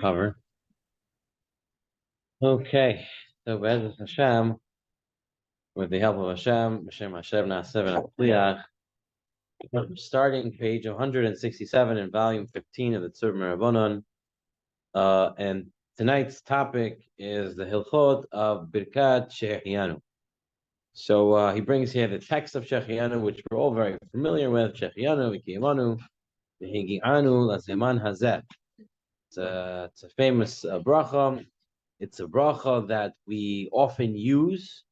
cover. Okay, so Be'ezus Hashem, with the help of Hashem, Hashem Na'aseh V'Nachliach, starting page 167 in volume 15 of the Tzurba. And tonight's topic is the Hilchot of Birkat Shehechiyanu. So he brings here the text of Shehechiyanu, which we're all very familiar with. Shehechiyanu, V'Kiyamanu, V'Higi'anu, Lazeman Hazeh. It's a famous bracha. It's a bracha that we often use.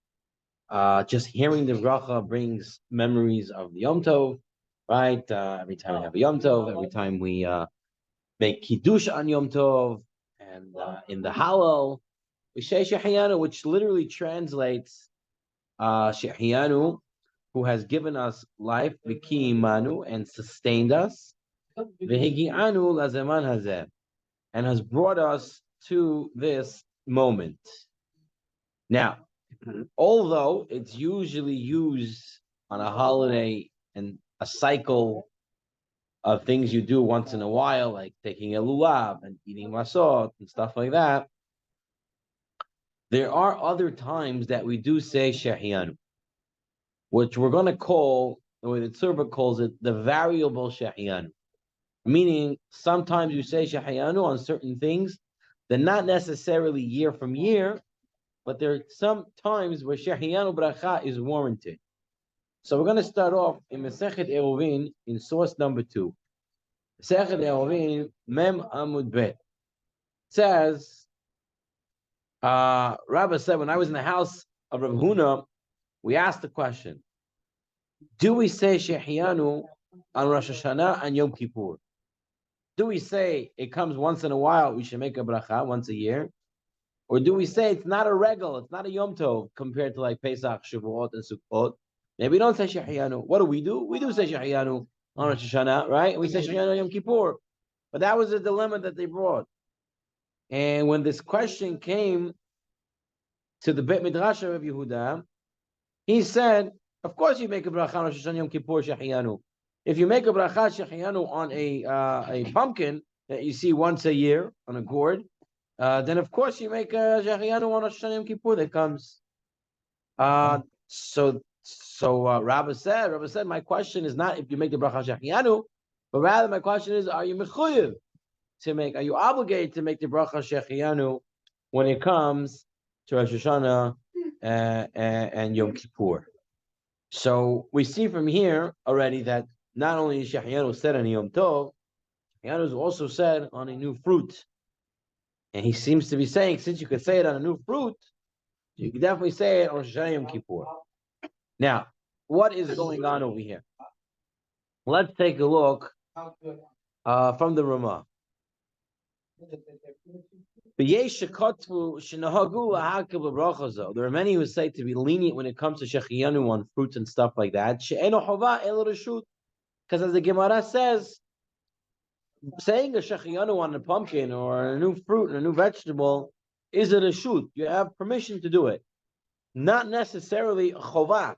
Just hearing the bracha brings memories of the Yom Tov, right? Every time we have a Yom Tov, every time we make Kiddush on Yom Tov, and in the Hallel, we say Shehechiyanu, which literally translates Shehechiyanu, who has given us life, V'Kiyimanu, and sustained us, V'Higi'anu Lazeman Hazeh, and has brought us to this moment. Now, although it's usually used on a holiday and a cycle of things you do once in a while, like taking a lulav and eating masot and stuff like that, there are other times that we do say Shehechiyanu, which we're going to call, the way the Tzurba calls it, the variable Shehechiyanu. Meaning, sometimes you say Shehechiyanu on certain things. They're not necessarily year from year, but there are some times where Shehechiyanu bracha is warranted. So we're going to start off in Masechet Eruvin in source number 2. Masechet Eruvin, Mem Amud Bet. Says, Rabbi said, when I was in the house of Rav Huna, we asked the question, do we say Shehechiyanu on Rosh Hashanah and Yom Kippur? Do we say it comes once in a while, we should make a bracha once a year? Or do we say it's not a regal, it's not a Yom Tov compared to like Pesach, Shavuot, and Sukkot? Maybe we don't say Shehechiyanu. What do? We do say Shehechiyanu on Rosh Hashanah, right? We say Shehechiyanu on Yom Kippur. But that was a dilemma that they brought. And when this question came to the Beit Midrash of Yehuda, he said, of course you make a bracha on Rosh Hashanah, Yom Kippur, Shehechiyanu. If you make a bracha Shehechiyanu on a pumpkin that you see once a year on a gourd, then of course you make a Shehechiyanu on Rosh Hashanah Yom Kippur that comes. So Rabbi said, my question is not if you make the bracha Shehechiyanu, but rather my question is, are you mechuyev to make? Are you obligated to make the bracha Shehechiyanu when it comes to Rosh Hashanah and Yom Kippur? So we see from here already that not only is Shehechiyanu said on Yom Tov, Shehechiyanu is also said on a new fruit. And he seems to be saying, since you could say it on a new fruit, you can definitely say it on Rosh Hashanah Yom Kippur. Now, what is going on over here? Let's take a look from the Ramah. There are many who say to be lenient when it comes to Shehechiyanu on fruits and stuff like that. Because as the Gemara says, saying a Shehechiyanu on a pumpkin or a new fruit and a new vegetable is a reshut. You have permission to do it. Not necessarily a chovah,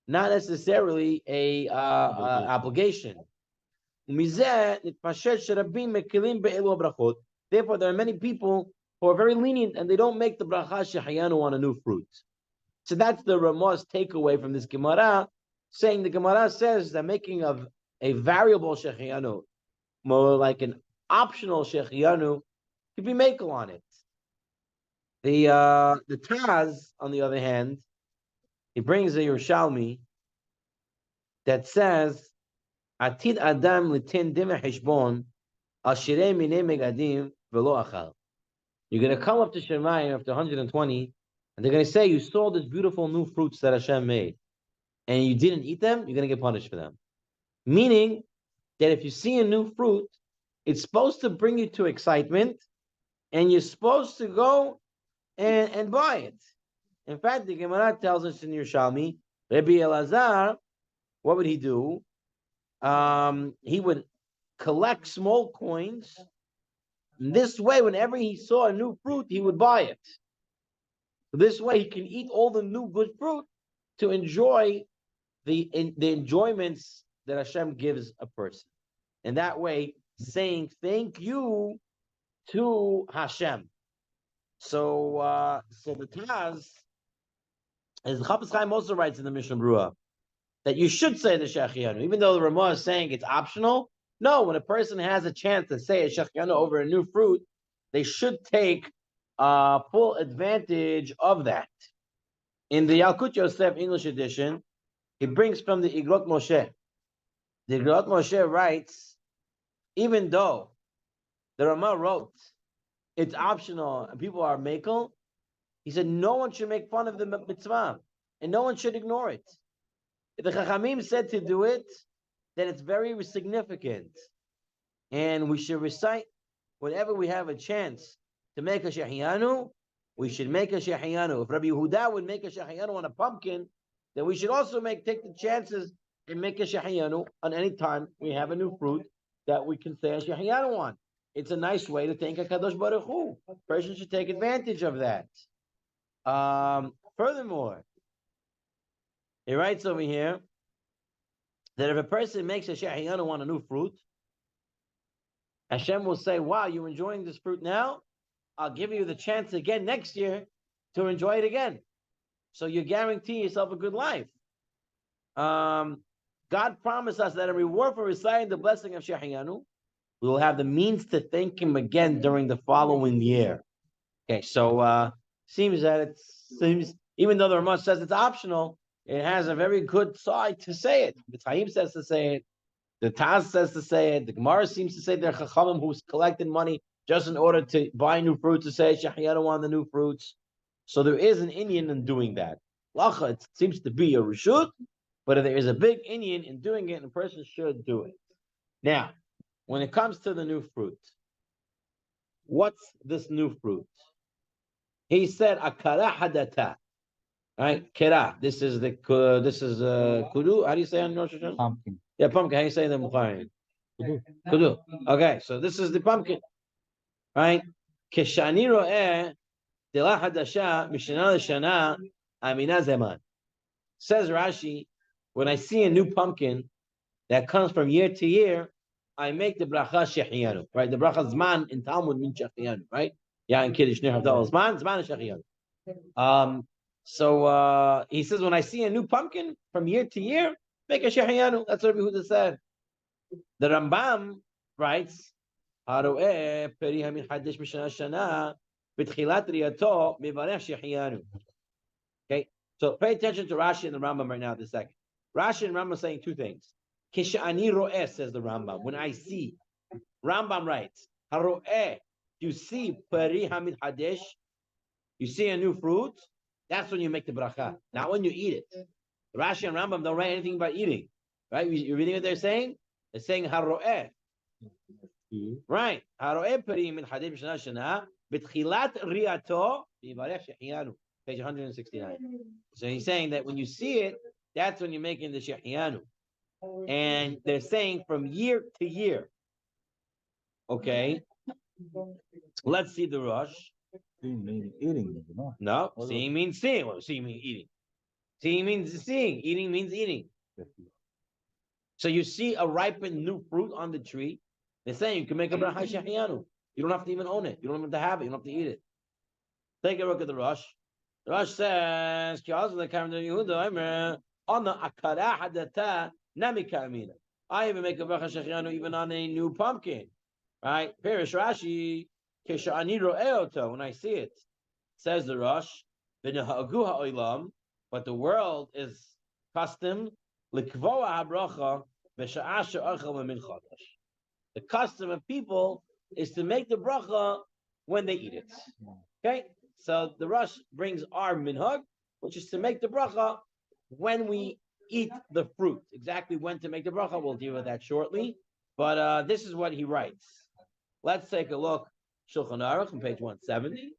not necessarily a obligation. Therefore, there are many people who are very lenient and they don't make the bracha Shehechiyanu on a new fruit. So that's the Ramah's takeaway from this Gemara, saying the Gemara says that making of a variable Shehechiyanu, more like an optional Shehechiyanu, could be makel on it. The Taz, on the other hand, he brings a Yerushalmi that says, Atid Adam litin dimeh heshbon al shirei minei megadim velo achal. You're going to come up to Shemayim after 120, and they're going to say, you saw these beautiful new fruits that Hashem made, and you didn't eat them, you're going to get punished for them. Meaning that if you see a new fruit, it's supposed to bring you to excitement, and you're supposed to go and buy it. In fact, the Gemara tells us in Yerushalmi, Rabbi Elazar, what would he do? He would collect small coins. This way, whenever he saw a new fruit, he would buy it. This way, he can eat all the new good fruit to enjoy the enjoyments that Hashem gives a person. And that way, saying thank you to Hashem. So the Taz, as the Chafetz Chaim also writes in the Mishnah Berurah, that you should say the Shehechiyanu, even though the Ramah is saying it's optional. No, when a person has a chance to say a Shehechiyanu over a new fruit, they should take full advantage of that. In the Yalkut Yosef English edition, he brings from the Igrot Moshe. The Igrot Moshe writes, even though the Ramah wrote it's optional and people are makel, he said no one should make fun of the mitzvah and no one should ignore it. If the Chachamim said to do it, then it's very significant. And we should recite whenever we have a chance to make a Shehechiyanu, we should make a Shehechiyanu. If Rabbi Yehuda would make a Shehechiyanu on a pumpkin, then we should also take the chances and make a Shehechiyanu on any time we have a new fruit that we can say a Shehechiyanu on. It's a nice way to thank HaKadosh Baruch Hu. A person should take advantage of that. Furthermore, he writes over here that if a person makes a Shehechiyanu on a new fruit, Hashem will say, wow, you're enjoying this fruit now? I'll give you the chance again next year to enjoy it again. So you guarantee yourself a good life. God promised us that in reward for reciting the blessing of Shehechiyanu, we will have the means to thank him again during the following year. Okay, so seems that even though the Ramah says it's optional, it has a very good side to say it. The Taim says to say it. The Taz says to say it. The Gemara seems to say they're Chachamim who's collecting money just in order to buy new fruits, to say Shehechiyanu on the new fruits. So there is an Indian in doing that. Lacha, it seems to be a Rishut, but there is a big Indian in doing it, and a person should do it. Now, when it comes to the new fruit, what's this new fruit? He said, Akara hadata. Right? Kera. This is kudu. How do you say on Rosh Hashanah? Pumpkin. Yeah, pumpkin. How do you say in the Bukhari? Kudu. Okay, so this is the pumpkin. Right? Keshani ro'eh dela hadasha mishana l'shana amina zeman. Says Rashi, when I see a new pumpkin that comes from year to year, I make the bracha Shehechiyanu. Right? The bracha zman in Talmud means Shehechiyanu. Right? Yeah, in Kiddush Ner Havdalah zman is Shehechiyanu. So he says, when I see a new pumpkin from year to year, make a Shehechiyanu. That's what Rabbi Yehuda said. The Rambam writes, okay, so pay attention to Rashi and the Rambam right now this second. Rashi and Rambam are saying two things. Kishani ro'eh, says the Rambam. When I see, Rambam writes, haro'eh, you see peri hamid hadesh, you see a new fruit, that's when you make the bracha, not when you eat it. Rashi and Rambam don't write anything about eating, right? You're reading what they're saying? They're saying haro'eh. Right. Haro'eh peri min hadesh b'shana shana, b'tchilat ri'ato, b'yivarech Shehechiyanu. Page 169. So he's saying that when you see it, that's when you're making the Shehechiyanu. And they're saying from year to year. Okay. Let's see the Rosh. Seeing means eating. No, seeing means seeing. Well, seeing means eating. Seeing means seeing. Eating means eating. So you see a ripened new fruit on the tree. They're saying you can make a bracha Shehechiyanu. You don't have to even own it. You don't have to have it. You don't have to eat it. Take a look at the Rosh. The Rosh says, on the akara hadata namika amina. I even make a bracha Shehechiyanu even on a new pumpkin. Right? Perish Rashi, kesha'ani ro'eoto, when I see it. Says the Rosh, v'nehagu ha'olam, but the world is custom, l'kvoa ha'bracha, v'sha'ah she'achel min chodesh. The custom of people is to make the bracha when they eat it. Okay? So the Rosh brings our minhag, which is to make the bracha when we eat the fruit. Exactly when to make the bracha, we'll deal with that shortly. But this is what he writes. Let's take a look. Shulchan Aruch on page 170.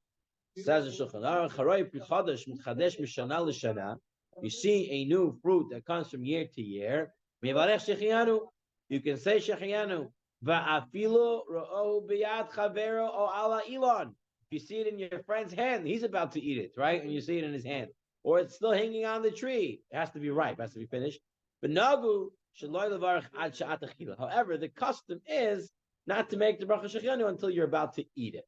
It says in Shulchan Aruch, Haroi Prichadesh Mitchadesh Mishana L'Shana. You see a new fruit that comes from year to year. Mevarech Shehechiyanu. You can say Shehechiyanu. Va'afilu ro'o biyad chavero o ala ilon. If you see it in your friend's hand, he's about to eat it, right? And you see it in his hand. Or it's still hanging on the tree. It has to be ripe, it has to be finished. But nagu shaloi levarach ad sha'at achila. However, the custom is not to make the bracha Shehechiyanu until you're about to eat it.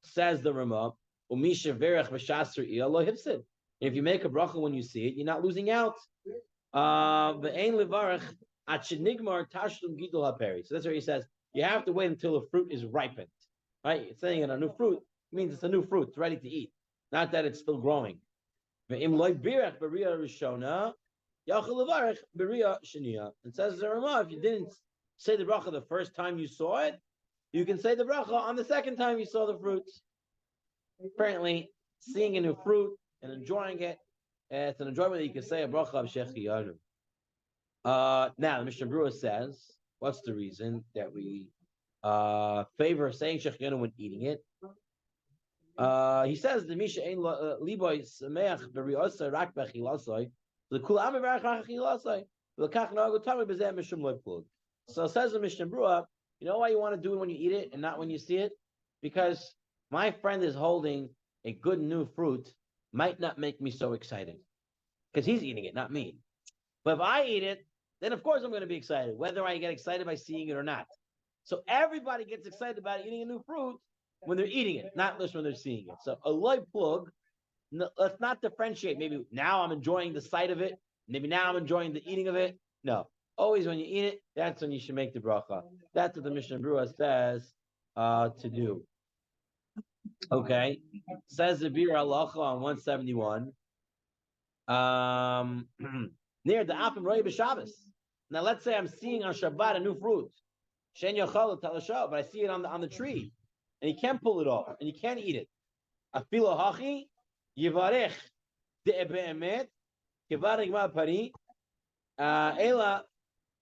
Says the Ramah, Umisha verech v'shasr lo hifsid. If you make a bracha when you see it, you're not losing out. Ve'ein levarech at shenigmar tashlum gidul haperi. So that's where he says you have to wait until the fruit is ripened. Right? It's saying a new fruit means it's a new fruit, it's ready to eat, not that it's still growing. Ve'im loy birach b'riya rishona yachol levarech b'riya sheniya. It says the Ramah, if you didn't say the bracha the first time you saw it, you can say the bracha on the second time you saw the fruit. Apparently, seeing a new fruit and enjoying it, it's an enjoyment that you can say a bracha of Shehechiyanu. Now, the Mishnah Berurah says, what's the reason that we favor saying Shehechiyanu when eating it? He says, the Misha ein liboy sameach b'ri'osai rak b'chilasai l'kul am v'rach b'chilasai l'kach nagu tamid b'zeh mishum loy plug. So says the Mishnah Berurah, you know why you want to do it when you eat it and not when you see it? Because my friend is holding a good new fruit might not make me so excited because he's eating it, not me. But if I eat it, then of course I'm going to be excited, whether I get excited by seeing it or not. So everybody gets excited about eating a new fruit when they're eating it, not just when they're seeing it. So a loy plug, let's not differentiate. Maybe now I'm enjoying the sight of it. Maybe now I'm enjoying the eating of it. No. Always when you eat it, that's when you should make the bracha. That's what the Mishnah Berurah says to do. Okay. Says the Bir Halacha on 171. Near the Apim Roy B'Shabbos. Now let's say I'm seeing on Shabbat a new fruit. Shen Yochal Talasho, but I see it on the tree. And you can't pull it off, and you can't eat it. Afilo Hachi, Yivarech De'ebe'emet, Kivarech Ma'pari, Ela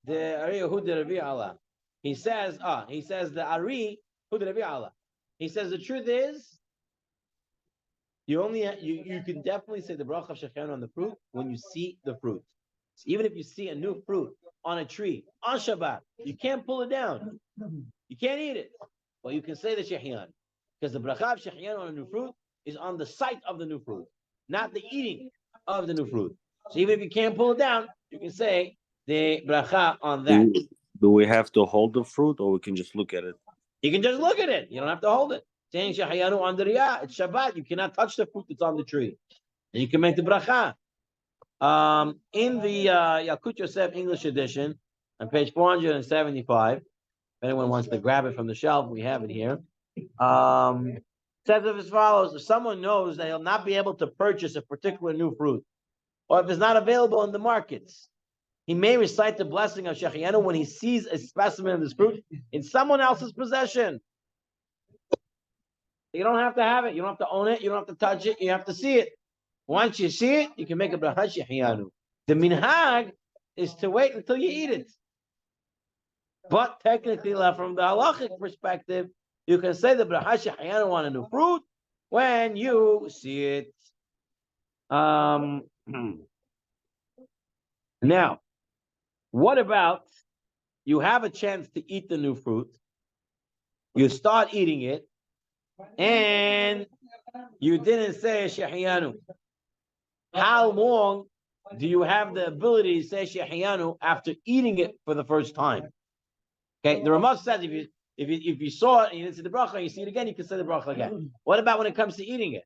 the Ari Hu de Ravi Allah. He says the Ari Hu de Ravi Allah. He says the truth is you can definitely say the bracha of Shehechiyanu on the fruit when you see the fruit. So even if you see a new fruit on a tree on Shabbat, you can't pull it down. You can't eat it. But you can say the Shehechiyanu. Because the bracha of Shehechiyanu on a new fruit is on the sight of the new fruit, not the eating of the new fruit. So even if you can't pull it down, you can say the bracha on that. Do we have to hold the fruit, or we can just look at it? You can just look at it. You don't have to hold it. Saying Shehechiyanu on the riyah, it's Shabbat. You cannot touch the fruit that's on the tree. And you can make the bracha. In the Yalkut Yosef English edition, on page 475, if anyone wants to grab it from the shelf, we have it here. Says as follows: if someone knows that he'll not be able to purchase a particular new fruit, or if it's not available in the markets, he may recite the blessing of Shehechiyanu when he sees a specimen of this fruit in someone else's possession. You don't have to have it. You don't have to own it. You don't have to touch it. You have to see it. Once you see it, you can make a bracha Shehechiyanu. The minhag is to wait until you eat it. But technically, from the halachic perspective, you can say the bracha Shehechiyanu on a new fruit when you see it. Now, what about you have a chance to eat the new fruit, you start eating it, and you didn't say Shehechiyanu? How long do you have the ability to say Shehechiyanu after eating it for the first time? Okay, the Ramah says if you saw it and you didn't see the bracha, you see it again, you can say the bracha again. What about when it comes to eating it?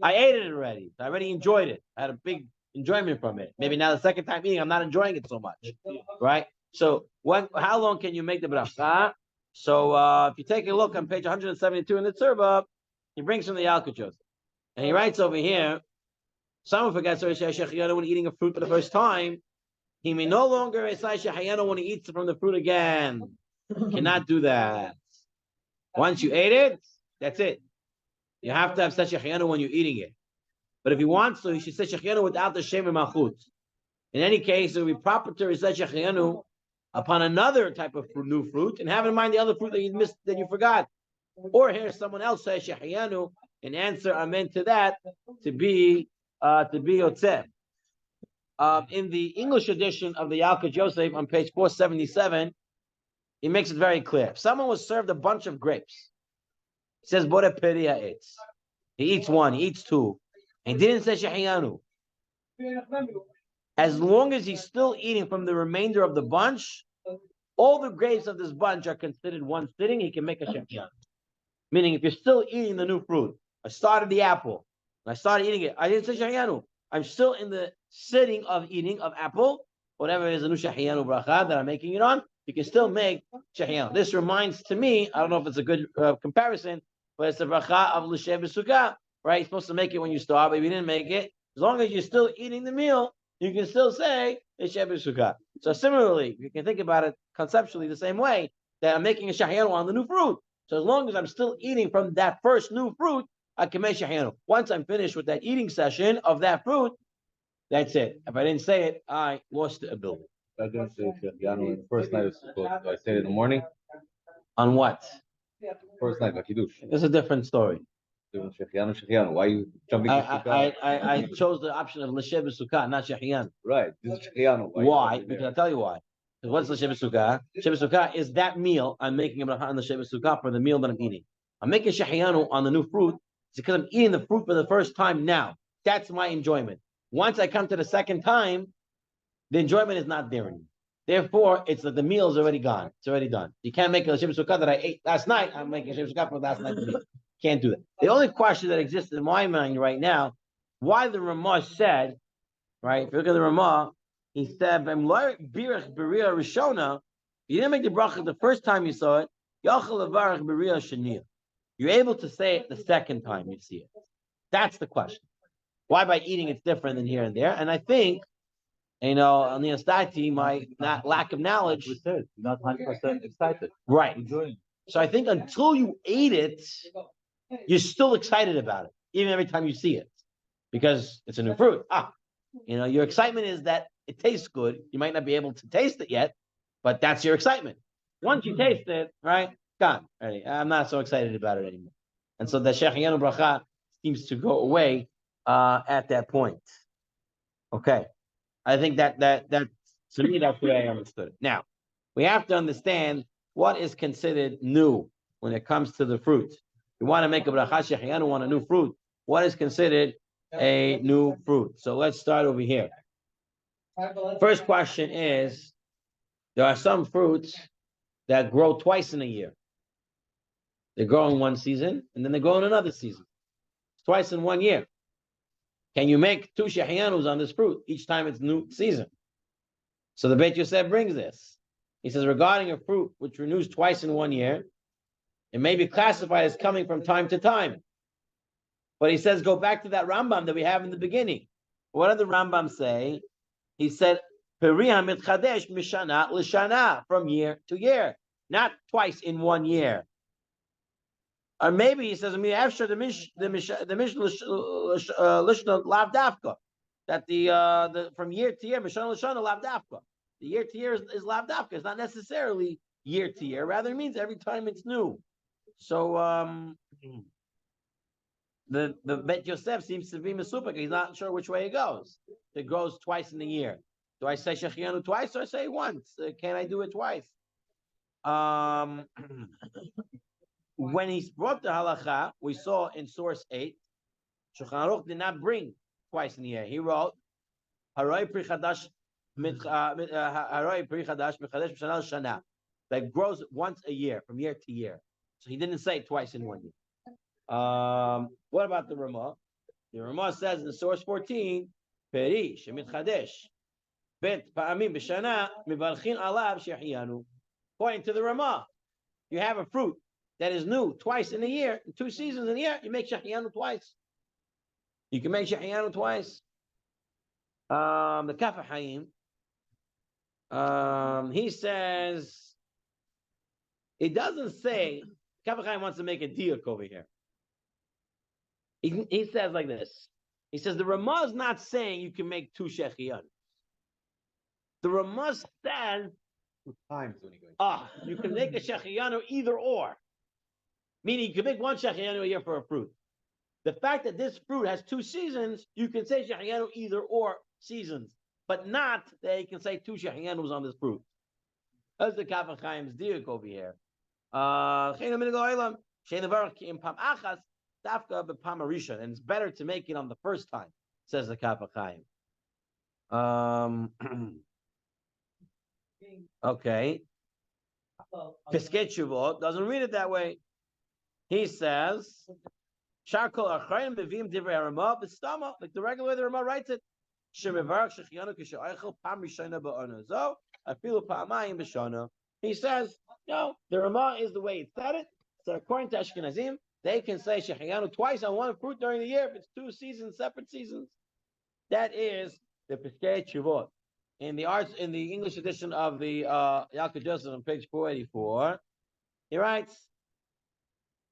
I ate it already. I already enjoyed it. I had a big enjoyment from it. Maybe now the second time eating, I'm not enjoying it so much, right? So how long can you make the bracha? So if you take a look on page 172 in the Tzurba, he brings from the Yalkut Yosef, and he writes over here, someone forgets to say Shehechiyanu when eating a fruit for the first time. He may no longer say Shehechiyanu when he eats from the fruit again. Cannot do that. Once you ate it, that's it. You have to have Shehechiyanu when you're eating it. But if he wants to, he should say Shehechiyanu without the Shem and Malchut. In any case, it would be proper to recite Shehechiyanu upon another type of new fruit, and have in mind the other fruit that you missed, that you forgot. Or hear someone else say Shehechiyanu and answer amen to that to be Yotzeh. In the English edition of the Yalkut Yosef on page 477, he makes it very clear. If someone was served a bunch of grapes, he says Bore Peria eats. He eats one, he eats two, and he didn't say Shehechiyanu. As long as he's still eating from the remainder of the bunch, all the grapes of this bunch are considered one sitting. He can make a Shehechiyanu. Meaning, if you're still eating the new fruit, I started the apple, and I started eating it. I didn't say Shehechiyanu. I'm still in the sitting of eating of apple, whatever it is, a new Shehechiyanu bracha that I'm making it on. You can still make Shehechiyanu. This reminds to me, I don't know if it's a good comparison, but it's the bracha of l'shev b'sukkah, right? You're supposed to make it when you start, but if you didn't make it, as long as you're still eating the meal, you can still say l'shev b'sukkah. So similarly, you can think about it conceptually the same way, that I'm making a Shehechiyanu on the new fruit. So as long as I'm still eating from that first new fruit, I can make Shehechiyanu. Once I'm finished with that eating session of that fruit, that's it. If I didn't say it, I lost the ability. I don't say Shehechiyanu in the first night of Sukkot. Do I say it in the morning? On what? First night, like Kiddush. It's a different story. Shehechiyanu. Why are you jumping to Sukkah? I chose the option of l'shev b'sukkah, not Shehechiyanu. Right. This is Shehechiyanu. Why? Because I'll tell you why. Because what's l'shev b'sukkah? L'shev b'sukkah is that meal I'm making a bracha on l'shev b'sukkah for the meal that I'm eating. I'm making Shehechiyanu on the new fruit. It's because I'm eating the fruit for the first time now. That's my enjoyment. Once I come to the second time, the enjoyment is not there anymore. Therefore, it's that the meal is already gone. It's already done. You can't make a l'shev b'sukkah that I ate last night. I'm making l'shev b'sukkah for last night's meal. Can't do that. The only question that exists in my mind right now, why the Ramah said, right? If you look at the Ramah, he said, Rishona, you didn't make the bracha the first time you saw it, you're able to say it the second time you see it. That's the question. Why by eating it's different than here and there? And I think, on the Astati, my lack of knowledge. We said, not 100% excited. Right. Enjoying. So I think until you ate it, you're still excited about it, even every time you see it, because it's a new fruit. Your excitement is that it tastes good. You might not be able to taste it yet, but that's your excitement. Once you taste it, right, gone. Right? I'm not so excited about it anymore. And so the Shehechiyanu bracha seems to go away at that point. Okay. I think that to me, that's the way I understood it. Now, we have to understand what is considered new when it comes to the fruit. You want to make a bracha Shehechiyanu on a new fruit. What is considered a new fruit? So let's start over here. First question is, there are some fruits that grow twice in a year. They grow in one season, and then they grow in another season. Twice in 1 year. Can you make 2 Shehechiyanus on this fruit each time it's new season? So the Beit Yosef brings this. He says, regarding a fruit which renews twice in 1 year, it may be classified as coming from time to time. But he says, go back to that Rambam that we have in the beginning. What did the Rambam say? He said, Periha mitchadesh mishana l'shana, from year to year, not twice in 1 year. Or maybe he says, the lishna lav dafka, that the from year to year, mishana l'shana lav dafka. The year to year is lav dafka. It's not necessarily year to year. Rather, it means every time it's new. So the Bet Yosef seems to be mesupik. He's not sure which way it goes. It goes twice in the year. Do I say Shehechiyanu twice or I say once? Can I do it twice? When he brought the halacha, we saw in source 8, Shulchan Aruch did not bring twice in the year. He wrote, Haroi pri chadash mechadesh b'shana l'shana, that grows once a year, from year to year. So he didn't say twice in 1 year. What about the Ramah? The Ramah says in the source 14, Peri shemitchadesh bet pa'amim b'shana mivalchin alav shehechiyanu. According to the Ramah, you have a fruit that is new twice in a year, in 2 seasons in a year, you make Shehechiyanu twice. You can make Shehechiyanu twice. The Kaf HaChaim, he says, it doesn't say, Kaf HaChaim wants to make a diuk over here. He says like this. He says, the Ramah is not saying you can make 2 Shechiyanus. The Ramah says, times when you go. You can make a Shehechiyanu either or. Meaning you can make 1 Shehechiyanu a year for a fruit. The fact that this fruit has 2 seasons, you can say Shehechiyanu either or seasons, but not that you can say 2 Shechiyanus on this fruit. That's the Kaf HaChaim's diuk over here. And it's better to make it on the first time, says the Kaf HaChaim. Okay. Piskei Teshuvot doesn't read it that way. He says, "Sharkol achrayim mevim divrei Ramah b'stama," like the regular way the Ramah writes it. Shemivarach Shehechiyanu k'she'oichel pam rishona ba'ono zo afilu pa'amayim b'shona. He says, no, the Ramah is the way it said it. So according to Ashkenazim, they can say Shehechiyanu twice on one fruit during the year if it's 2 seasons, separate seasons. That is the Piskei Teshuvot. In the English edition of the Yalkut Joseph on page 484, he writes,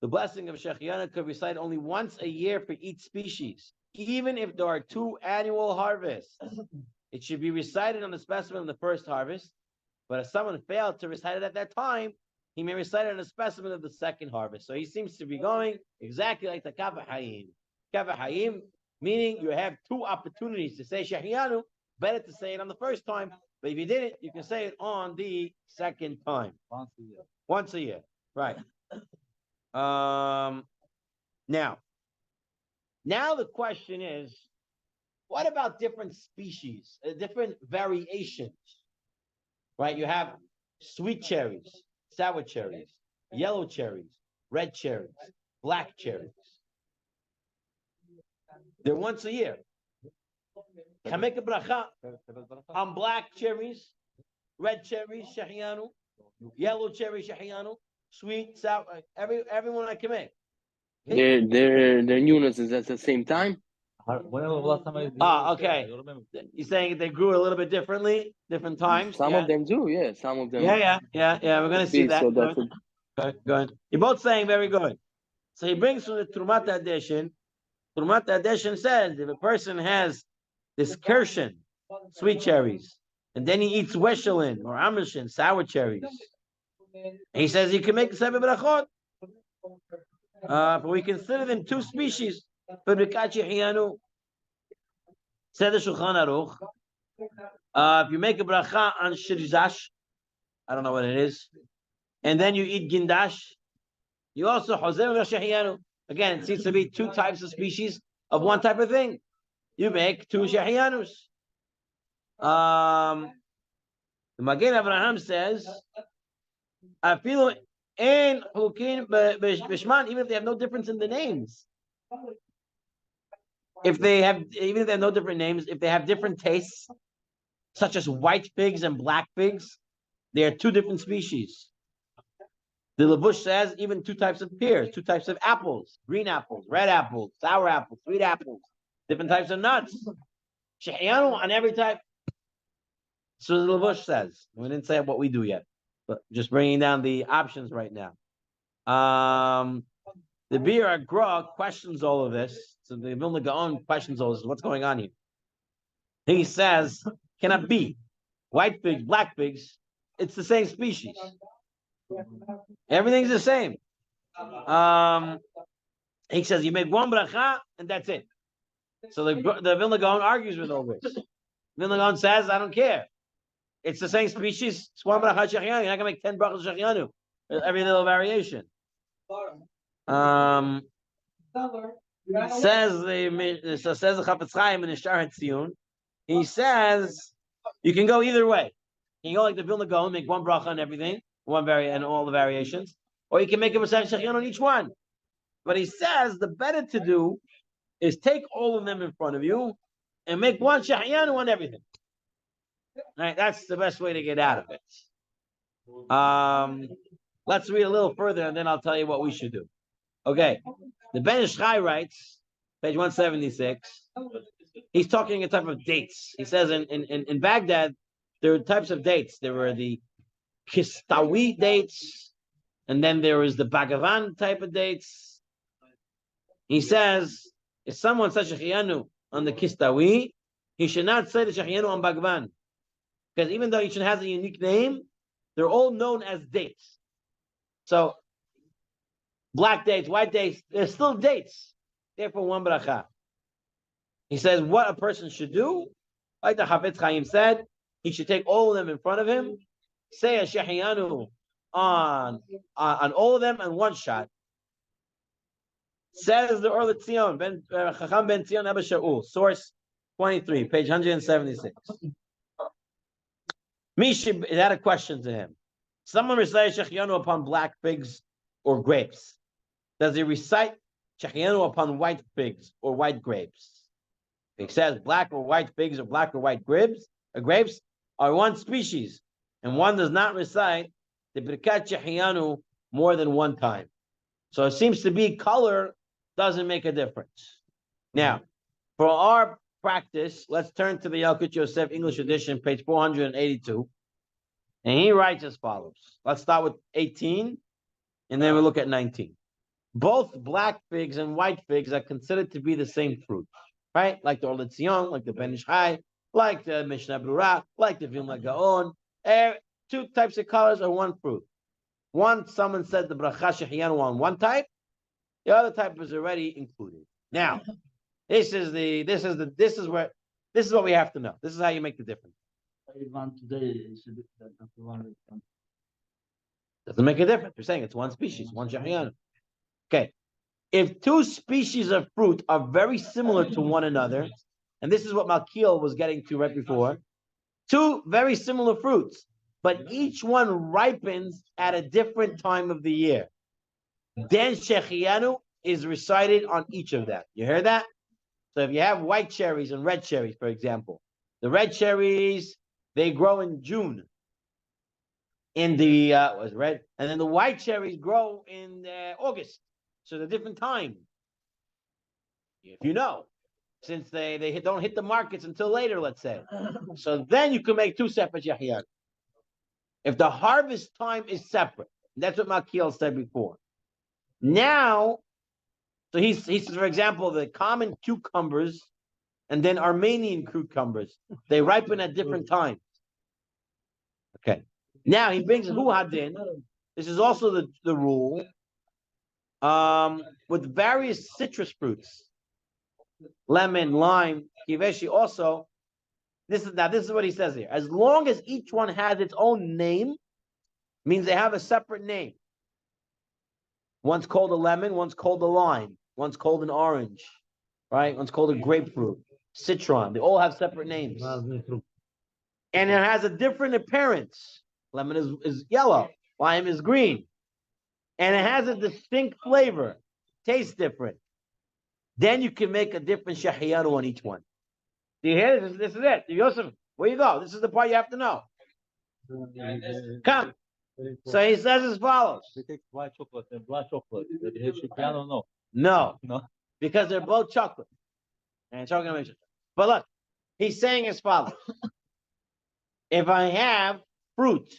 the blessing of Shehechiyanu could be recited only once a year for each species, even if there are 2 annual harvests. It should be recited on the specimen of the first harvest, but if someone failed to recite it at that time, he may recite it on a specimen of the second harvest. So he seems to be going exactly like the Kaf Hayim. Kaf Hayim, meaning you have 2 opportunities to say Shehechiyanu, better to say it on the first time, but if you did it, you can say it on the second time. Once a year. Right. Now the question is, what about different species, different variations? Right? You have sweet cherries, sour cherries, yellow cherries, red cherries, black cherries. They're once a year. Can make a bracha on black cherries, red cherries, Shehechiyanu, yellow cherries, Shehechiyanu, sweet, sour, everyone I can make. Their newness is at the same time. Okay. You're saying they grew a little bit differently, different times. Some of them do, yeah. Some of them. Yeah. We're gonna see that. So that's Good. You're both saying very good. So he brings from the Trumat edition. Trumat edition says if a person has this kirshen, sweet cherries, and then he eats weshelin or amishin, sour cherries, and he says he can make 7 brachot. But we consider them 2 species. Birkat Shehechiyanu. Said the Shulchan Aruch. If you make a bracha on shirzash, I don't know what it is, and then you eat gindash, you also hozer Shehechiyanu. Again, it seems to be 2 types of species of one type of thing. You make 2 Shehechiyanus. The Magen Avraham says, "Afilu ein hukin b'shman," even if they have no difference in the names. Even if they have no different names, if they have different tastes, such as white figs and black figs, they are 2 different species. The Levush says even 2 types of pears, 2 types of apples, green apples, red apples, sour apples, sweet apples, different types of nuts. Shehechiyanu on every type. So the Levush says. We didn't say what we do yet, but just bringing down the options right now. The Bir Agra questions all of this. So the Vilna Gaon questions all this. What's going on here? He says, cannot be white pigs, black pigs. It's the same species. Everything's the same. He says you make 1 bracha and that's it. So the Vilna Gaon argues with all this. Vilna Gaon says, I don't care. It's the same species. It's 1 bracha Shehechiyanu. You're not gonna make 10 brachas Shehechiyanu. Every little variation. Says the Chafetz Chaim in the Shehechiyanu. He says you can go either way. You can go like the Vilna Gaon, make 1 bracha on everything, and all the variations, or you can make a Masech Shehechiyanu on each one. But he says the better to do is take all of them in front of you and make 1 Shehechiyanu on everything. All right, that's the best way to get out of it. Let's read a little further, and then I'll tell you what we should do. Okay, the Ben Ish Chai writes, page 176. He's talking a type of dates. He says in Baghdad there are types of dates. There were the Kistawi dates, and then there is the Bhagavan type of dates. He says if someone says Shehechiyanu on the Kistawi, he should not say the Shehechiyanu on Bhagavan, because even though each one has a unique name, they're all known as dates. So black dates, white dates, they're still dates. Therefore, 1 bracha. He says what a person should do, like the Chafetz Chaim said, he should take all of them in front of him, say a Shehechiyanu on all of them in 1 shot. Says the Or Tzion, Chacham Ben Tzion Abba Shaul, source 23, page 176. Mishi had a question to him. someone recites Shehechiyanu upon black figs or grapes, does he recite Shehechiyanu upon white figs or white grapes? He says black or white figs or black or white grapes are one species, and one does not recite the Birkat Shehechiyanu more than one time. So it seems to be color doesn't make a difference. Now, for our practice, let's turn to the Yalkut Yosef English edition, page 482. And he writes as follows. Let's start with 18, and then we'll look at 19. Both black figs and white figs are considered to be the same fruit, right? Like the Or L'Tzion, like the Ben Ish Chai, like the Mishnah Berurah, like the Vilna Gaon. Two types of colors are one fruit. One, someone said the Bracha Shehechiyanu on one type, the other type is already included. Now, this is what we have to know. This is how you make the difference. Doesn't make a difference. You're saying it's one species, one Shehechiyanu. Okay. If two species of fruit are very similar to one another, and this is what Malkiel was getting to right before, two very similar fruits, but each one ripens at a different time of the year, then Shehechiyanu is recited on each of them. You hear that? So if you have white cherries and red cherries, for example, the red cherries, they grow in June. In the was red, and then the white cherries grow in August. So the different time. If you know, since they don't hit the markets until later, let's say. So then you can make two separate Shehechiyanu. If the harvest time is separate, that's what Malkiel said before. Now, so he says, for example, the common cucumbers and then Armenian cucumbers, they ripen at different times. Okay. Now he brings Hu Hadin. This is also the rule with various citrus fruits, lemon, lime, kiveshi. Also, this is what he says here. As long as each one has its own name, means they have a separate name. One's called a lemon, one's called a lime, one's called an orange, right? One's called a grapefruit, citron. They all have separate names, and it has a different appearance. Lemon is yellow, lime is green, and it has a distinct flavor, tastes different. Then you can make a different Shehechiyanu on each one. Do you hear this? This is it. Yosef, where you go? This is the part you have to know. Come. So he says as follows. We take white chocolate and black chocolate. Shehechiyanu, No, no. because they're both chocolate. And chocolate. But look, he's saying as follows. If I have fruit,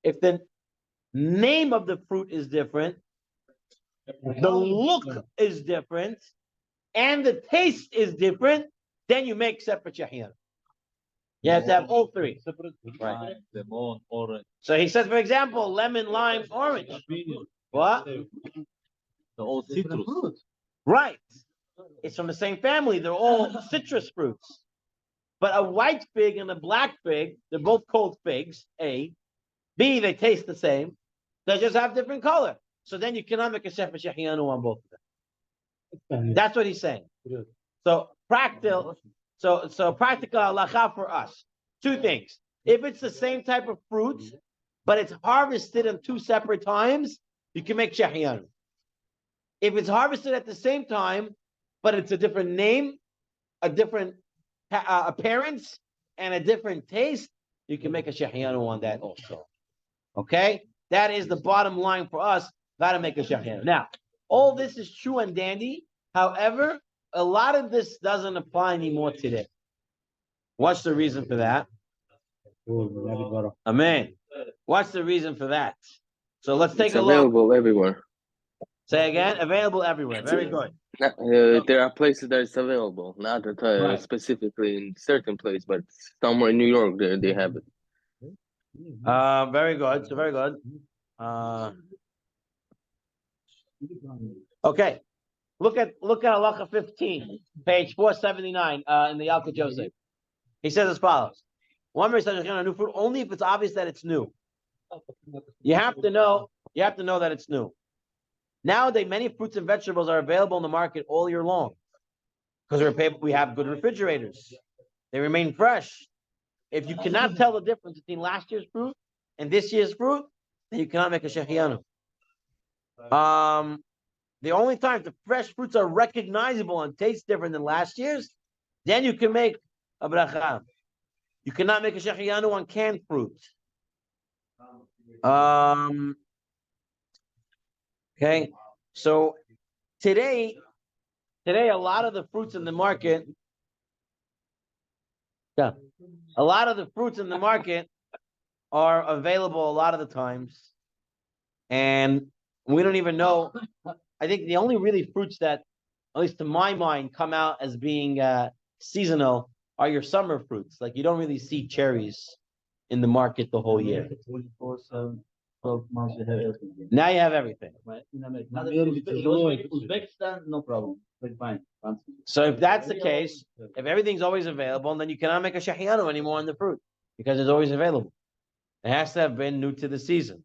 if the name of the fruit is different, the look is different, and the taste is different, then you make separate Shehechiyanu. You have to have all three. Right. Lemon, orange. So he says, for example, lemon, lime, orange. What? The old citrus. Right. It's from the same family. They're all citrus fruits. But a white fig and a black fig, they're both called figs, A. B, they taste the same. They just have different color. So then you cannot make a separate Shehechiyanu on both of them. That's what he's saying. So practical halacha for us. Two things. If it's the same type of fruit, but it's harvested in two separate times, you can make Shehechiyanu. If it's harvested at the same time, but it's a different name, a different appearance, and a different taste, you can make a Shehechiyanu on that also. Okay? That is the bottom line for us, how to make a Shehechiyanu. Now, all this is true and dandy. However, a lot of this doesn't apply anymore today. What's the reason for that? Amen. What's the reason for that? So let's take It's a look. available everywhere. Say again, available everywhere. Very good. There are places that it's available, not Right. specifically in certain place, but somewhere in New York they have it. Very good. So very good. Okay. Look at halacha 15, page 479 in the Yalkut Yosef. He says as follows: one says a new fruit only if it's obvious that it's new. You have to know that it's new. Nowadays, many fruits and vegetables are available in the market all year long because we have good refrigerators. They remain fresh. If you cannot tell the difference between last year's fruit in this year's fruit, then you cannot make a Shehechiyanu. The only time the fresh fruits are recognizable and taste different than last year's, then you can make a bracha. You cannot make a Shehechiyanu on canned fruit. Okay, so today a lot of the fruits in the market, a lot of the fruits in the market are available a lot of the times, and we don't even know. I think the only really fruits that, at least to my mind, come out as being seasonal are your summer fruits. Like you don't really see cherries in the market the whole year. 24/7, 12 months, you have everything. Now you have everything. Right? In America. Uzbekistan, no problem. Very fine. So if that's the case, if everything's always available, then you cannot make a Shehechiyanu anymore on the fruit because it's always available. It has to have been new to the season.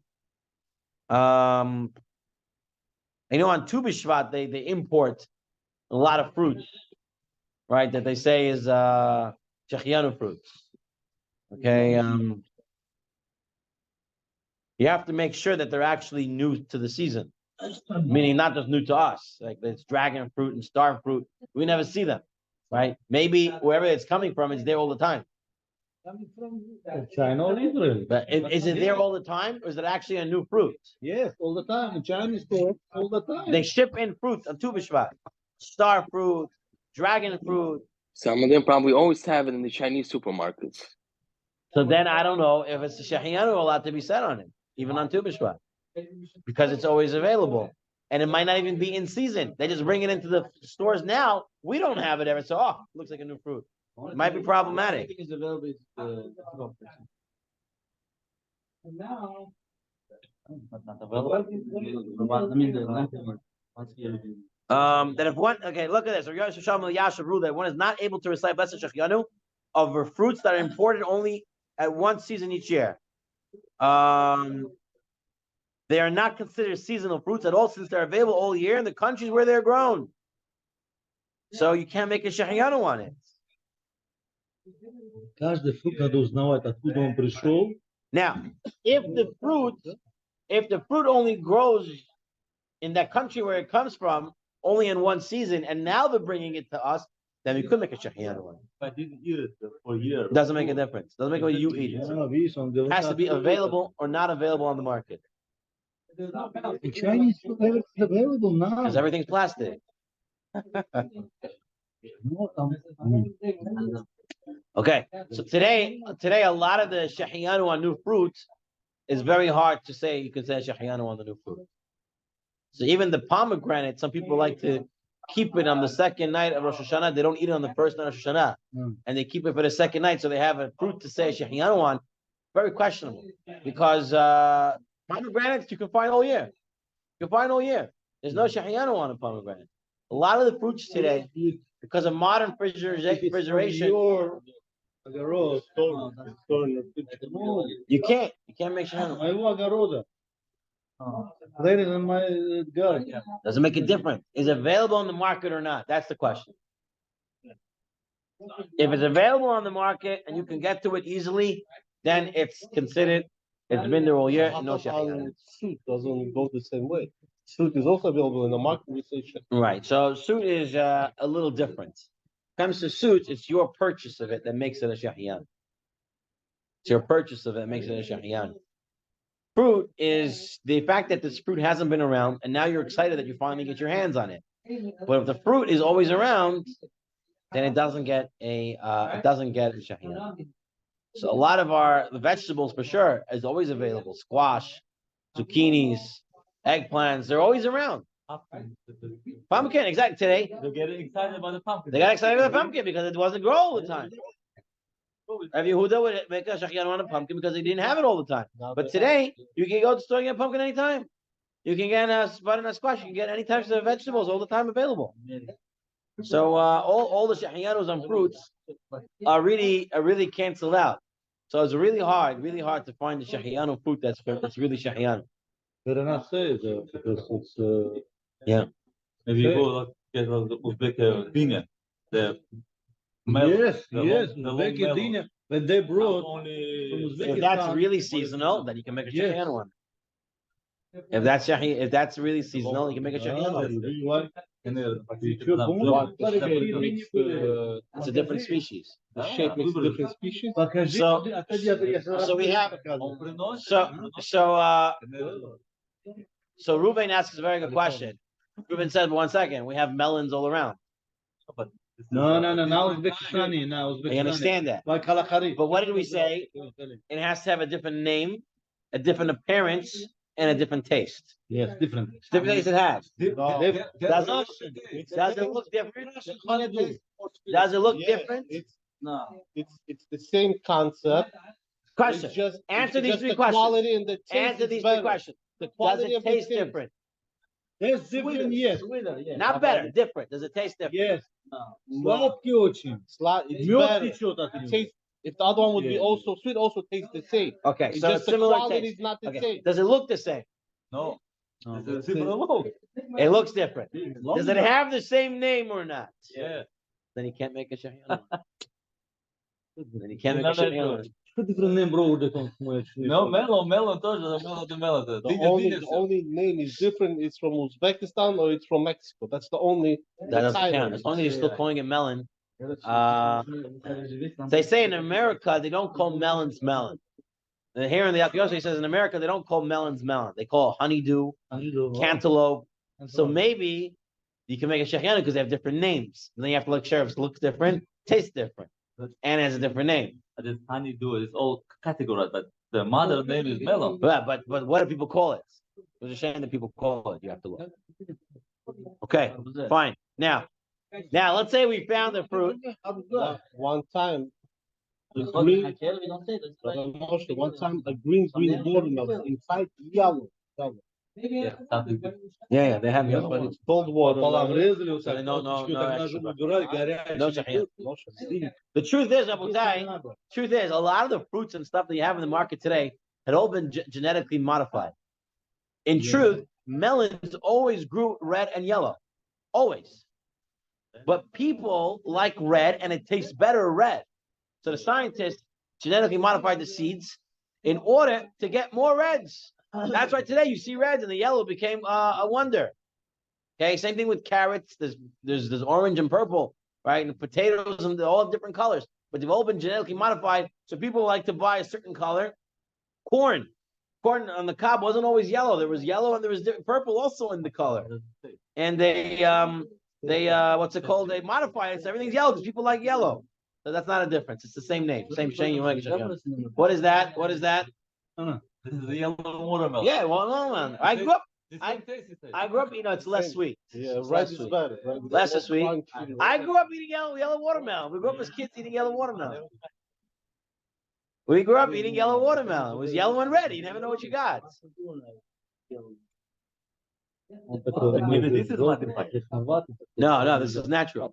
On Tu B'Shvat, they import a lot of fruits, right? That they say is Shehechiyanu fruits. Okay, you have to make sure that they're actually new to the season, meaning not just new to us. Like it's dragon fruit and star fruit, we never see them, right? Maybe wherever it's coming from, it's there all the time. Coming from China or Israel. But is it there all the time, or is it actually a new fruit? Yes, all the time. In Chinese store, all the time. They ship in fruits on Tu B'Shvat, star fruit, dragon fruit. Some of them probably always have it in the Chinese supermarkets. So then I don't know if it's a Shehechiyanu allowed to be said on it, even on Tu B'Shvat, because it's always available. And it might not even be in season. They just bring it into the stores now. We don't have it ever. So, looks like a new fruit. It might be problematic. Everything is available. But not available. That if one, okay, look at this. Rule that one is not able to recite Blessed Shehechiyanu of fruits that are imported only at one season each year. They are not considered seasonal fruits at all since they're available all year in the countries where they're grown. So you can't make a Shehechiyanu on it. Каждый фрукт надо узнавать, откуда он пришел. Now, if the fruit only grows in that country where it comes from, only in one season, and now they're bringing it to us, then we could make a Shehechiyanu on it. I didn't eat it for a year. Doesn't make a difference. Doesn't make what you eat it. It has to be available or not available on the market. In Chinese food, everything's available now. Because everything's plastic. Okay, so today a lot of the Shehechiyanu on new fruits is very hard to say. You can say Shehechiyanu on the new fruit. So even the pomegranate, some people like to keep it on the second night of Rosh Hashanah. They don't eat it on the first night of Rosh Hashanah, and they keep it for the second night, so they have a fruit to say Shehechiyanu on. Very questionable, because pomegranates you can find all year. You can find all year. There's no Shehechiyanu on a pomegranate. A lot of the fruits today, because of modern refrigeration, you can't make Shehechiyanu. Doesn't make a difference. Is it available on the market or not? That's the question. If it's available on the market and you can get to it easily, then it's considered, it's been there all year, no Shehechiyanu. Suit doesn't go the same way. Suit is also available in the market. Right. So suit is a little different. When it comes to suits, it's your purchase of it that makes it a Shehechiyanu. It's your purchase of it that makes it a Shehechiyanu. Fruit is the fact that this fruit hasn't been around, and now you're excited that you finally get your hands on it. But if the fruit is always around, then it doesn't get a Shehechiyanu. So a lot of the vegetables for sure is always available. Squash, zucchinis, eggplants, they're always around. Pumpkin, exactly. Today, They're getting excited about the pumpkin. they got excited about the pumpkin because it wasn't grow all the time. Rabbi Yehuda would make a Shehechiyanu on a pumpkin because they didn't have it all the time. But today, you can go to the store and get a pumpkin anytime. You can get a butternut squash. You can get any types of vegetables all the time available. So all the Shehechiyanus on fruits are really canceled out. So it's really hard to find the Shehechiyanu fruit that's really Shehechiyanu. Better not say it because it's Yeah. Maybe you go get the Uzbek dinya. The Yes, the yes, long Uzbek melon. dinya. When they brought If that's really seasonal, then you can make a Shehechiyanu one. If that's really seasonal, you can make a Shehechiyanu one. It's a different species. The shape makes a different species. So we have so Ruben asks a very good question. Ruben said, 1 second, we have melons all around. No. Now Uzbekistani. I understand that. But what did we say? It has to have a different name, a different appearance, and a different taste. Yes, different. It's different taste it has. Does it look different? Does it look different? No. It's the same concept. Question. It's just Answer these just three the questions. quality and the taste Answer is these three better. questions. The Does quality it of the taste taste. different? There's different, yes. Not better, different. Does it taste different? Yes. Sladki очень. It's Мёд better. течет от It него. tastes, if the other one would be Yeah. also sweet, also tastes the same. Okay, It's so just it's the similar quality taste. is not the Okay. same. Does it look the same? No. It's It looks different. Does it have the same name or not? Yeah. Then you can't make a Shehechiyanu. Then you can't make a Shehechiyanu. Что different name, bro? No, melon тоже, melon. the only name is different. It's from Uzbekistan or it's from Mexico. That's the only. That doesn't Thailand. count. As long as you're still calling it melon. They say in America they don't call melons melon. And here in the Alkiyosha he says in America they don't call melons melon. They call honeydew, cantaloupe. So maybe you can make a Shehechiyanu because they have different names. And then you have to look sure if it looks different, tastes different, and has a different name. This honeydew is all categorized, but the mother name is melon. But what do people call it? There's a shame that people call it. You have to look. Okay, fine. Now let's say we found the fruit. One time, one time a green watermelon inside yellow. Yeah, they have yellow. But it's cold water. No, the truth is, Abutai, truth is, a lot of the fruits and stuff that you have in the market today had all been genetically modified. In truth, melons always grew red and yellow, always. But people like red, and it tastes better red. So the scientists genetically modified the seeds in order to get more reds. That's why today you see reds, and the yellow became a wonder. Okay, same thing with carrots. There's orange and purple, right? And potatoes and all different colors, but they've all been genetically modified. So people like to buy a certain color. Corn on the cob wasn't always yellow. There was yellow and there was purple also in the color. And they what's it called? They modify it so everything's yellow because people like yellow. So that's not a difference. It's the same name, same shame. You want to What is that? What is that? This is the yellow watermelon. Yeah, watermelon. I grew up. It's less sweet. Yeah, It's red less is sweet. better. Less sweet. I grew up eating yellow watermelon. We grew up as kids eating yellow watermelon. We grew up eating yellow watermelon. It was yellow and red. You never know what you got. Maybe this is modified. No, this is natural.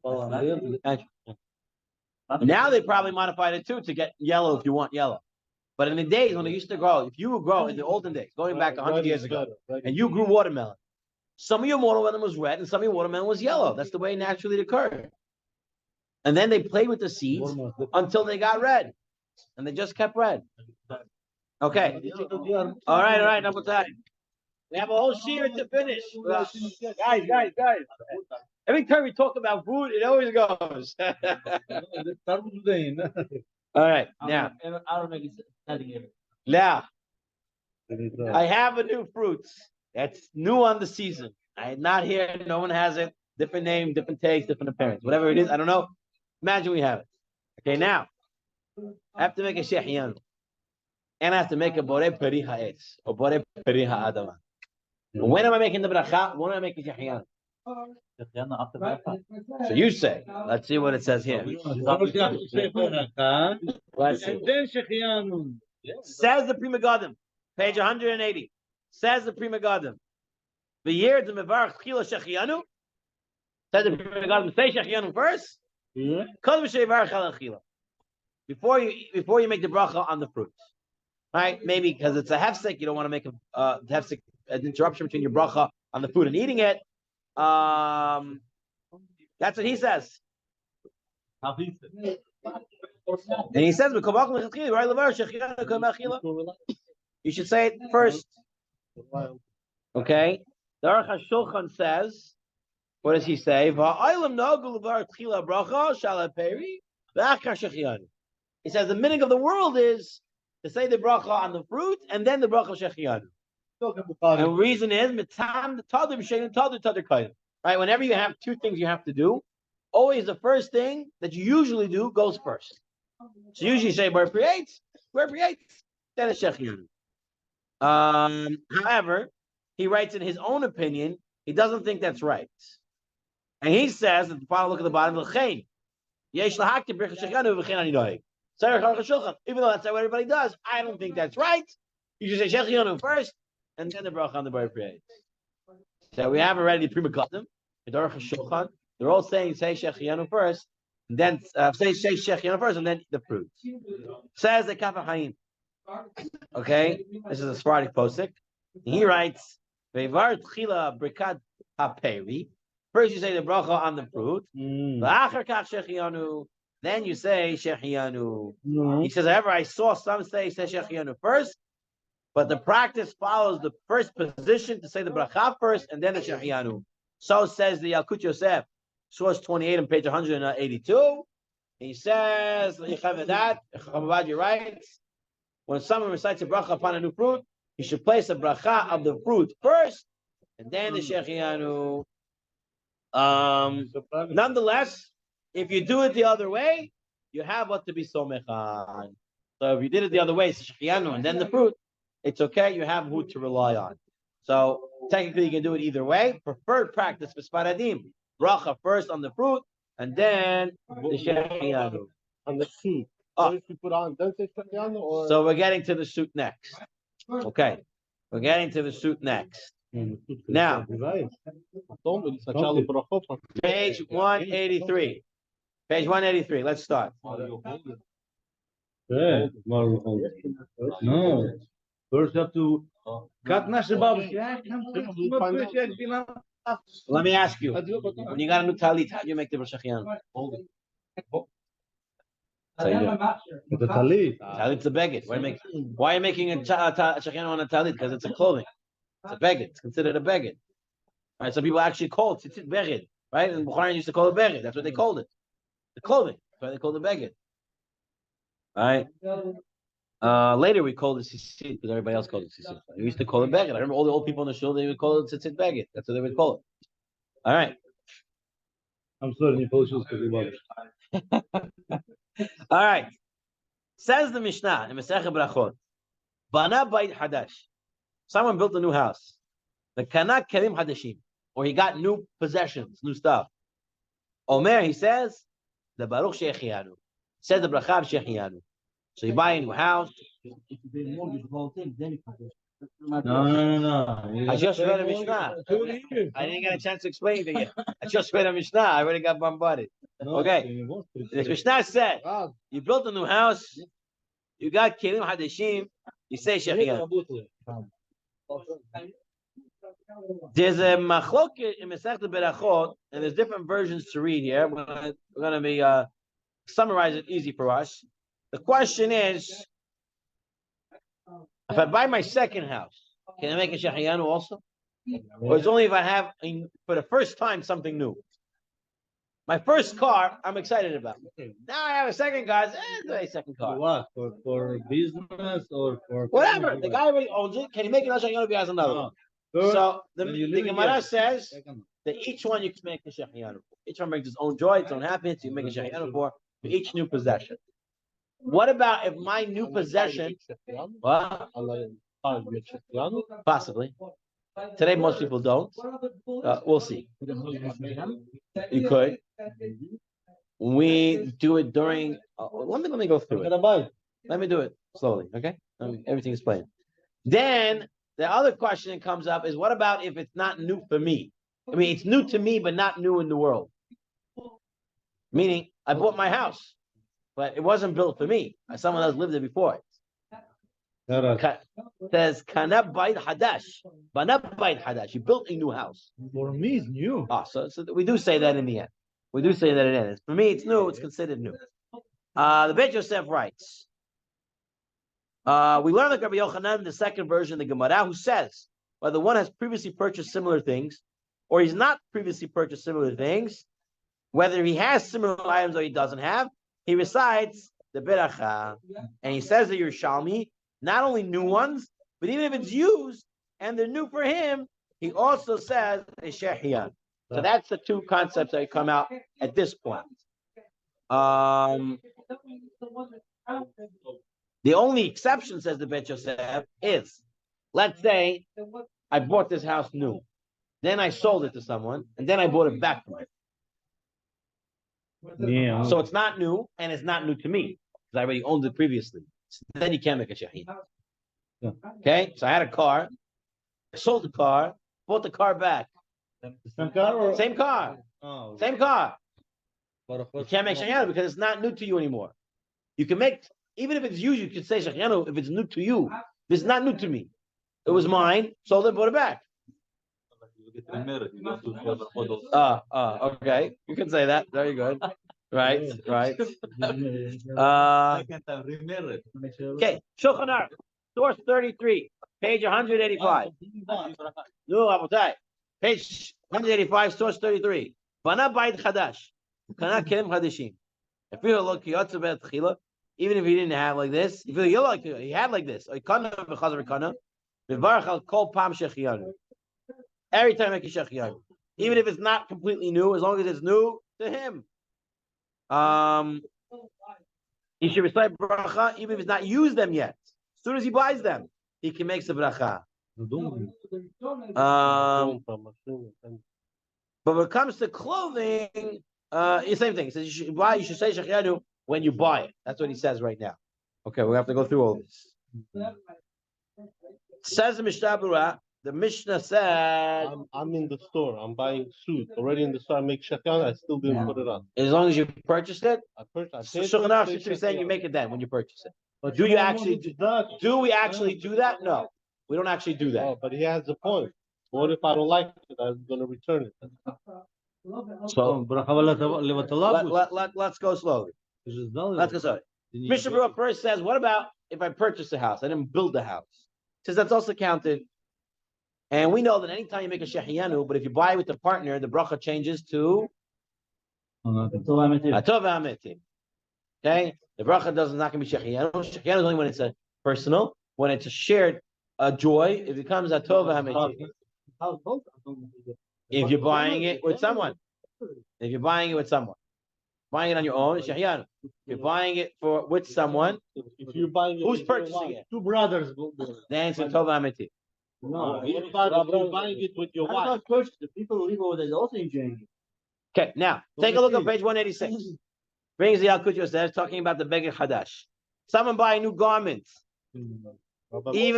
Now they probably modified it too to get yellow if you want yellow. But in the days when they used to grow, if you would grow in the olden days, going back 100 years ago, and you grew watermelon, some of your watermelon was red and some of your watermelon was yellow. That's the way naturally it occurred. And then they played with the seeds until they got red. And they just kept red. Okay. All right, number time. We have a whole shear to finish. Guys. Every time we talk about food, it always goes. All right, now, I have a new fruit that's new on the season. I'm not here. No one has it. Different name, different taste, different appearance. Whatever it is, I don't know. Imagine we have it. Okay, now, I have to make a Shehechiyanu. And I have to make a borei peri ha'etz, or borei peri ha'adama. When am I making the bracha? When am I making Shehechiyanu? So you say. Let's see what it says here. Let's see. Says the Prima Gadim, page 180. Says the Prima Gadim. The year the mevarach chila Shehechiyanu. Says the Prima Gadim, say Shehechiyanu first. Before you make the bracha on the fruits, right? Maybe because it's a hefsek, you don't want to make a hefsek, an interruption between your bracha on the food and eating it. That's what he says. And he says, you should say it first. Okay. The Aruch HaShulchan says, what does he say? He says the meaning of the world is to say the bracha on the fruit and then the bracha of Shehechiyanu. And the reason is right. Whenever you have two things you have to do, always the first thing that you usually do goes first. So usually you say where creates, then it's Shehechiyanu. However, he writes in his own opinion, he doesn't think that's right. And he says, at the final look at the bottom, even though that's what everybody does, I don't think that's right. You should say Shehechiyanu first, and then the bracha on the bar creates. So we have already Prima Custom, they're all saying say Shehechiyanu first, and then say Shehechiyanu first, and then the fruit. Says the Kaf HaChaim. Okay, this is a Sephardic posik. He writes, "Vevar tchila Birkat haperi." First, you say the bracha on the fruit. Then you say Shehechiyanu. He says, however, I saw some say Shehechiyanu first, but the practice follows the first position to say the bracha first and then the Shehechiyanu. So says the Yalkut Yosef, source 28 on page 182. He says, Chabad writes, when someone recites a bracha upon a new fruit, he should place a bracha of the fruit first and then the Shehechiyanu. Nonetheless, if you do it the other way, you have what to be somech on. So if you did it the other way, Shehechiyanu and then the fruit, it's okay. You have who to rely on. So technically, you can do it either way. Preferred practice for Sfaradim: bracha first on the fruit and then the Shehechiyanu. On the suit. So if you put on, then say Shehechiyanu or. So we're getting to the suit next. Okay, we're getting to the suit next. Now, page 183. Page 183. Let's start. No. First you have to cut Nasher Baba. Let me ask you. When you got a new talit, how do you make the Shehechiyanu? So you do it. The talit. Talit's a beged. Why are you making a Shehechiyanu on a talit? Because it's a clothing. It's a beged. It's considered a beged. Right? Some people actually call it tzitzit beged. Right? And Bukharan used to call it beged. That's what they called it. The clothing. That's why they called it beged. Right? Later we called it tzitzit because everybody else called it tzitzit. We used to call it beged. I remember all the old people in the shul, they would call it tzitzit beged. That's what they would call it. All right. I'm sorry, you Polish because All right. Says the Mishnah in Masechet Brachot, Bana Bait Hadash. Someone built a new house. The Kana Kelim Hadashim, or he got new possessions, new stuff. Omer, he says, the Baruch Shehechiyanu. Says the bracha of Shehechiyanu. So you buy a new house. No. I just read a Mishnah. I didn't get a chance to explain to you. I just read a Mishnah. I already got bombarded. Okay. The Mishnah said, you built a new house, you got Kelim Hadashim, you say Shehechiyanu. There's a machloket in Masechet Berachot, and there's different versions to read here. We're going to be summarize it easy for us. The question is, if I buy my second house, can I make a Shehechiyanu also? Or it's only if I have, for the first time, something new? My first car, I'm excited about. Now I have a second car. It's a second car. What? For business or for whatever. The guy already owns it. Can he make another Shehechiyanu if he has another one? So the Gemara says that each one you can make a Shehechiyanu for. Each one brings its own joy, its own happiness. You can make a Shehechiyanu for each new possession. What about if my new possession? What? Possibly. Today, most people don't. We'll see. You could. We do it during. Let me go through it. Let me do it slowly. Okay. Everything is planned. Then the other question that comes up is, what about if it's not new for me? I mean, it's new to me, but not new in the world. Meaning, I bought my house, but it wasn't built for me. Someone else lived there before. Says Kana Bait Hadash. Bana Bait Hadash. You built a new house. For me, it's new. So we do say that in the end. We do say that in the end. For me, it's new. It's considered new. The Beit Yosef writes. We learn the Rabbi Yochanan, the second version of the Gemara, who says whether one has previously purchased similar things or he's not previously purchased similar things, whether he has similar items or he doesn't have, he recites the beracha, and he says that Yerushalmi, not only new ones, but even if it's used and they're new for him, he also says a Shehechiyanu. So that's the two concepts that come out at this point. The only exception, says the Beit Yosef, is, let's say I bought this house new, then I sold it to someone, and then I bought it back from him. Yeah. So it's not new, and it's not new to me, because I already owned it previously. So then you can't make a Shehechiyanu. Okay, so I had a car, I sold the car, bought the car back. Same car or? Same car, Oh, same car. but You can't make Shehechiyanu because it's not new to you anymore. You can make, even if it's used, you could say Shehechiyanu if it's new to you. This is not new to me. It was mine, sold it, bought it back. Okay. You can say that. Very good. Right. Okay. Shulchan Aruch, source 33, page 185. No, Abutai. Page 185, source 33. Bana Bayit Chadash. Kana Kelim Chadashim. If you look, even if he didn't have like this, if you like, he had like this. Every time I make a Shehechiyanu, even if it's not completely new, as long as it's new to him. He should recite bracha even if he's not used them yet. As soon as he buys them, he can make the bracha. But when it comes to clothing, the same thing. He says you should say Shehechiyanu when you buy it. That's what he says right now. Okay, we have to go through all this. Says the Mishnah Berurah. The Mishnah said, I'm in the store. I'm buying suit already in the store. I make Shehechiyanu. I still didn't put it on. as long as you purchased it, So Shulchan Aruch seems to be saying you make it then when you purchase it. But Do you actually do we actually do that? No, we don't actually do that. Oh, but he has a point. What if I don't like it? I'm going to return it. So let's go slowly. Let's go slowly. Mishnah Berurah first says, what about if I purchase a house? I didn't build the house. Says that's also counted. And we know that anytime you make a Shehechiyanu, but if you buy with the partner, the bracha changes to Atov Ha'ametim. Okay? The bracha not going to be Shehechiyanu. Shehechiyanu is only when it's a personal. When it's a shared joy, it becomes Atov Ha'ametim. If you're buying it with someone. If you're buying it with someone. Buying it on your own, it's Shehechiyanu. If you're buying it with someone, If you're buying it who's with your purchasing wife, it? two brothers. Then it's Atov Ha'ametim. No, What about if you're buying it with your wife? the people who live over there also enjoying it. Okay, now take a look at page 186. Brings the Yalkut Yosef talking about the Beged Chadash. Someone buy a new garment, even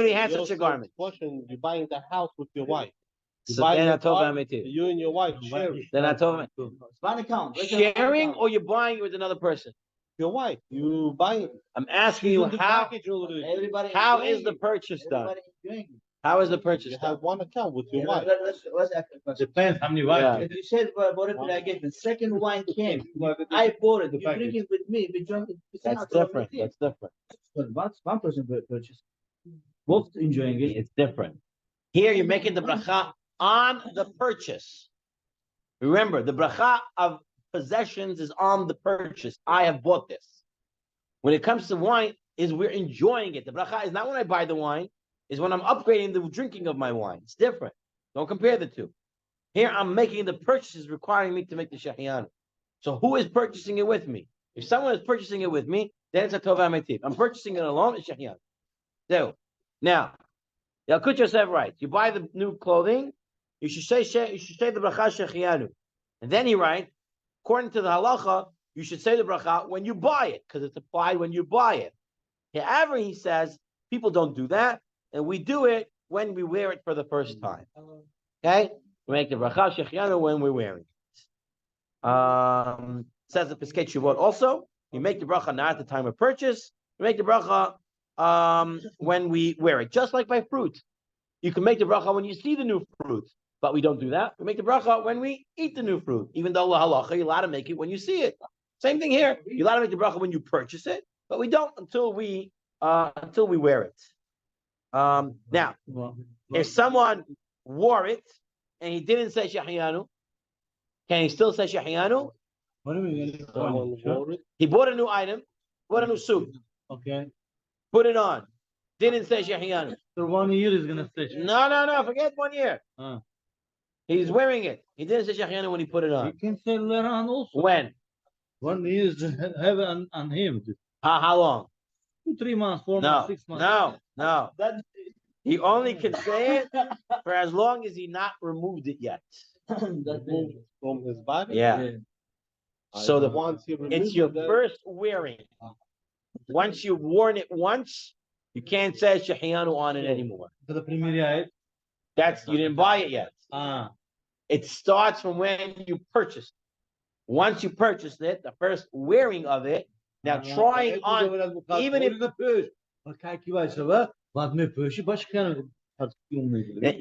if he has such a garment. Question: you're buying the house with your wife. So then Atov Ha'ametim. You and your wife share it. Then Atov Account. sharing, or you're buying it with another person. Your wife, you buying it. I'm asking you how Everybody. how is the purchase done? How is the purchase You done? have one account with your wife. Let's ask a question. Depends how many Yeah. wives. If you said what if I get the second wine came, I bought it. You drink it with me. We drink it. That's different. That's different. But one person purchased, both enjoying it. It's different. Here you're making the bracha on the purchase. Remember, the bracha of possessions is on the purchase. I have bought this. When it comes to wine, is we're enjoying it. The bracha is not when I buy the wine, is when I'm upgrading the drinking of my wine. It's different. Don't compare the two. Here I'm making the purchases requiring me to make the Shehechiyanu. So who is purchasing it with me? If someone is purchasing it with me, then it's a Tov Ha'ametim. I'm purchasing it alone, it's Shehechiyanu. So now, Yalkut Yosef writes, you buy the new clothing, you should say the bracha Shehechiyanu. And then he writes, according to the halacha, you should say the bracha when you buy it, because it's applied when you buy it. However, he says, people don't do that, and we do it when we wear it for the first time. Okay? We make the bracha Shehechiyanu when we're wearing it. Says the Piskei Teshuvot also, you make the bracha not at the time of purchase, you make the bracha when we wear it, just like by fruit. You can make the bracha when you see the new fruit, but we don't do that. We make the bracha when we eat the new fruit, even though la halacha, you're allowed to make it when you see it. Same thing here. You're allowed to make the bracha when you purchase it, but we don't until we wear it. Now, if someone wore it and he didn't say Shehechiyanu, can he still say Shehechiyanu? What do you mean? Someone wore it. He bought a new item, bought a new suit, Okay. put it on, didn't say Shehechiyanu. So 1 year is gonna stretch. No, forget 1 year. He's wearing it. He didn't say Shehechiyanu when he put it You on. can say later on also. When? 1 year is have on him. How long? 2, 3 months, 4 months, 6 months. No. He only can say it for as long as he not removed it yet. Removed from his body. Yeah. So once he removed it's your it, then- first wearing. Once you've worn it once, you can't say Shehechiyanu on it anymore. For the premier You didn't buy it yet. it. It starts from when you purchased it. Once you purchased it, the first wearing of it, now trying on, even if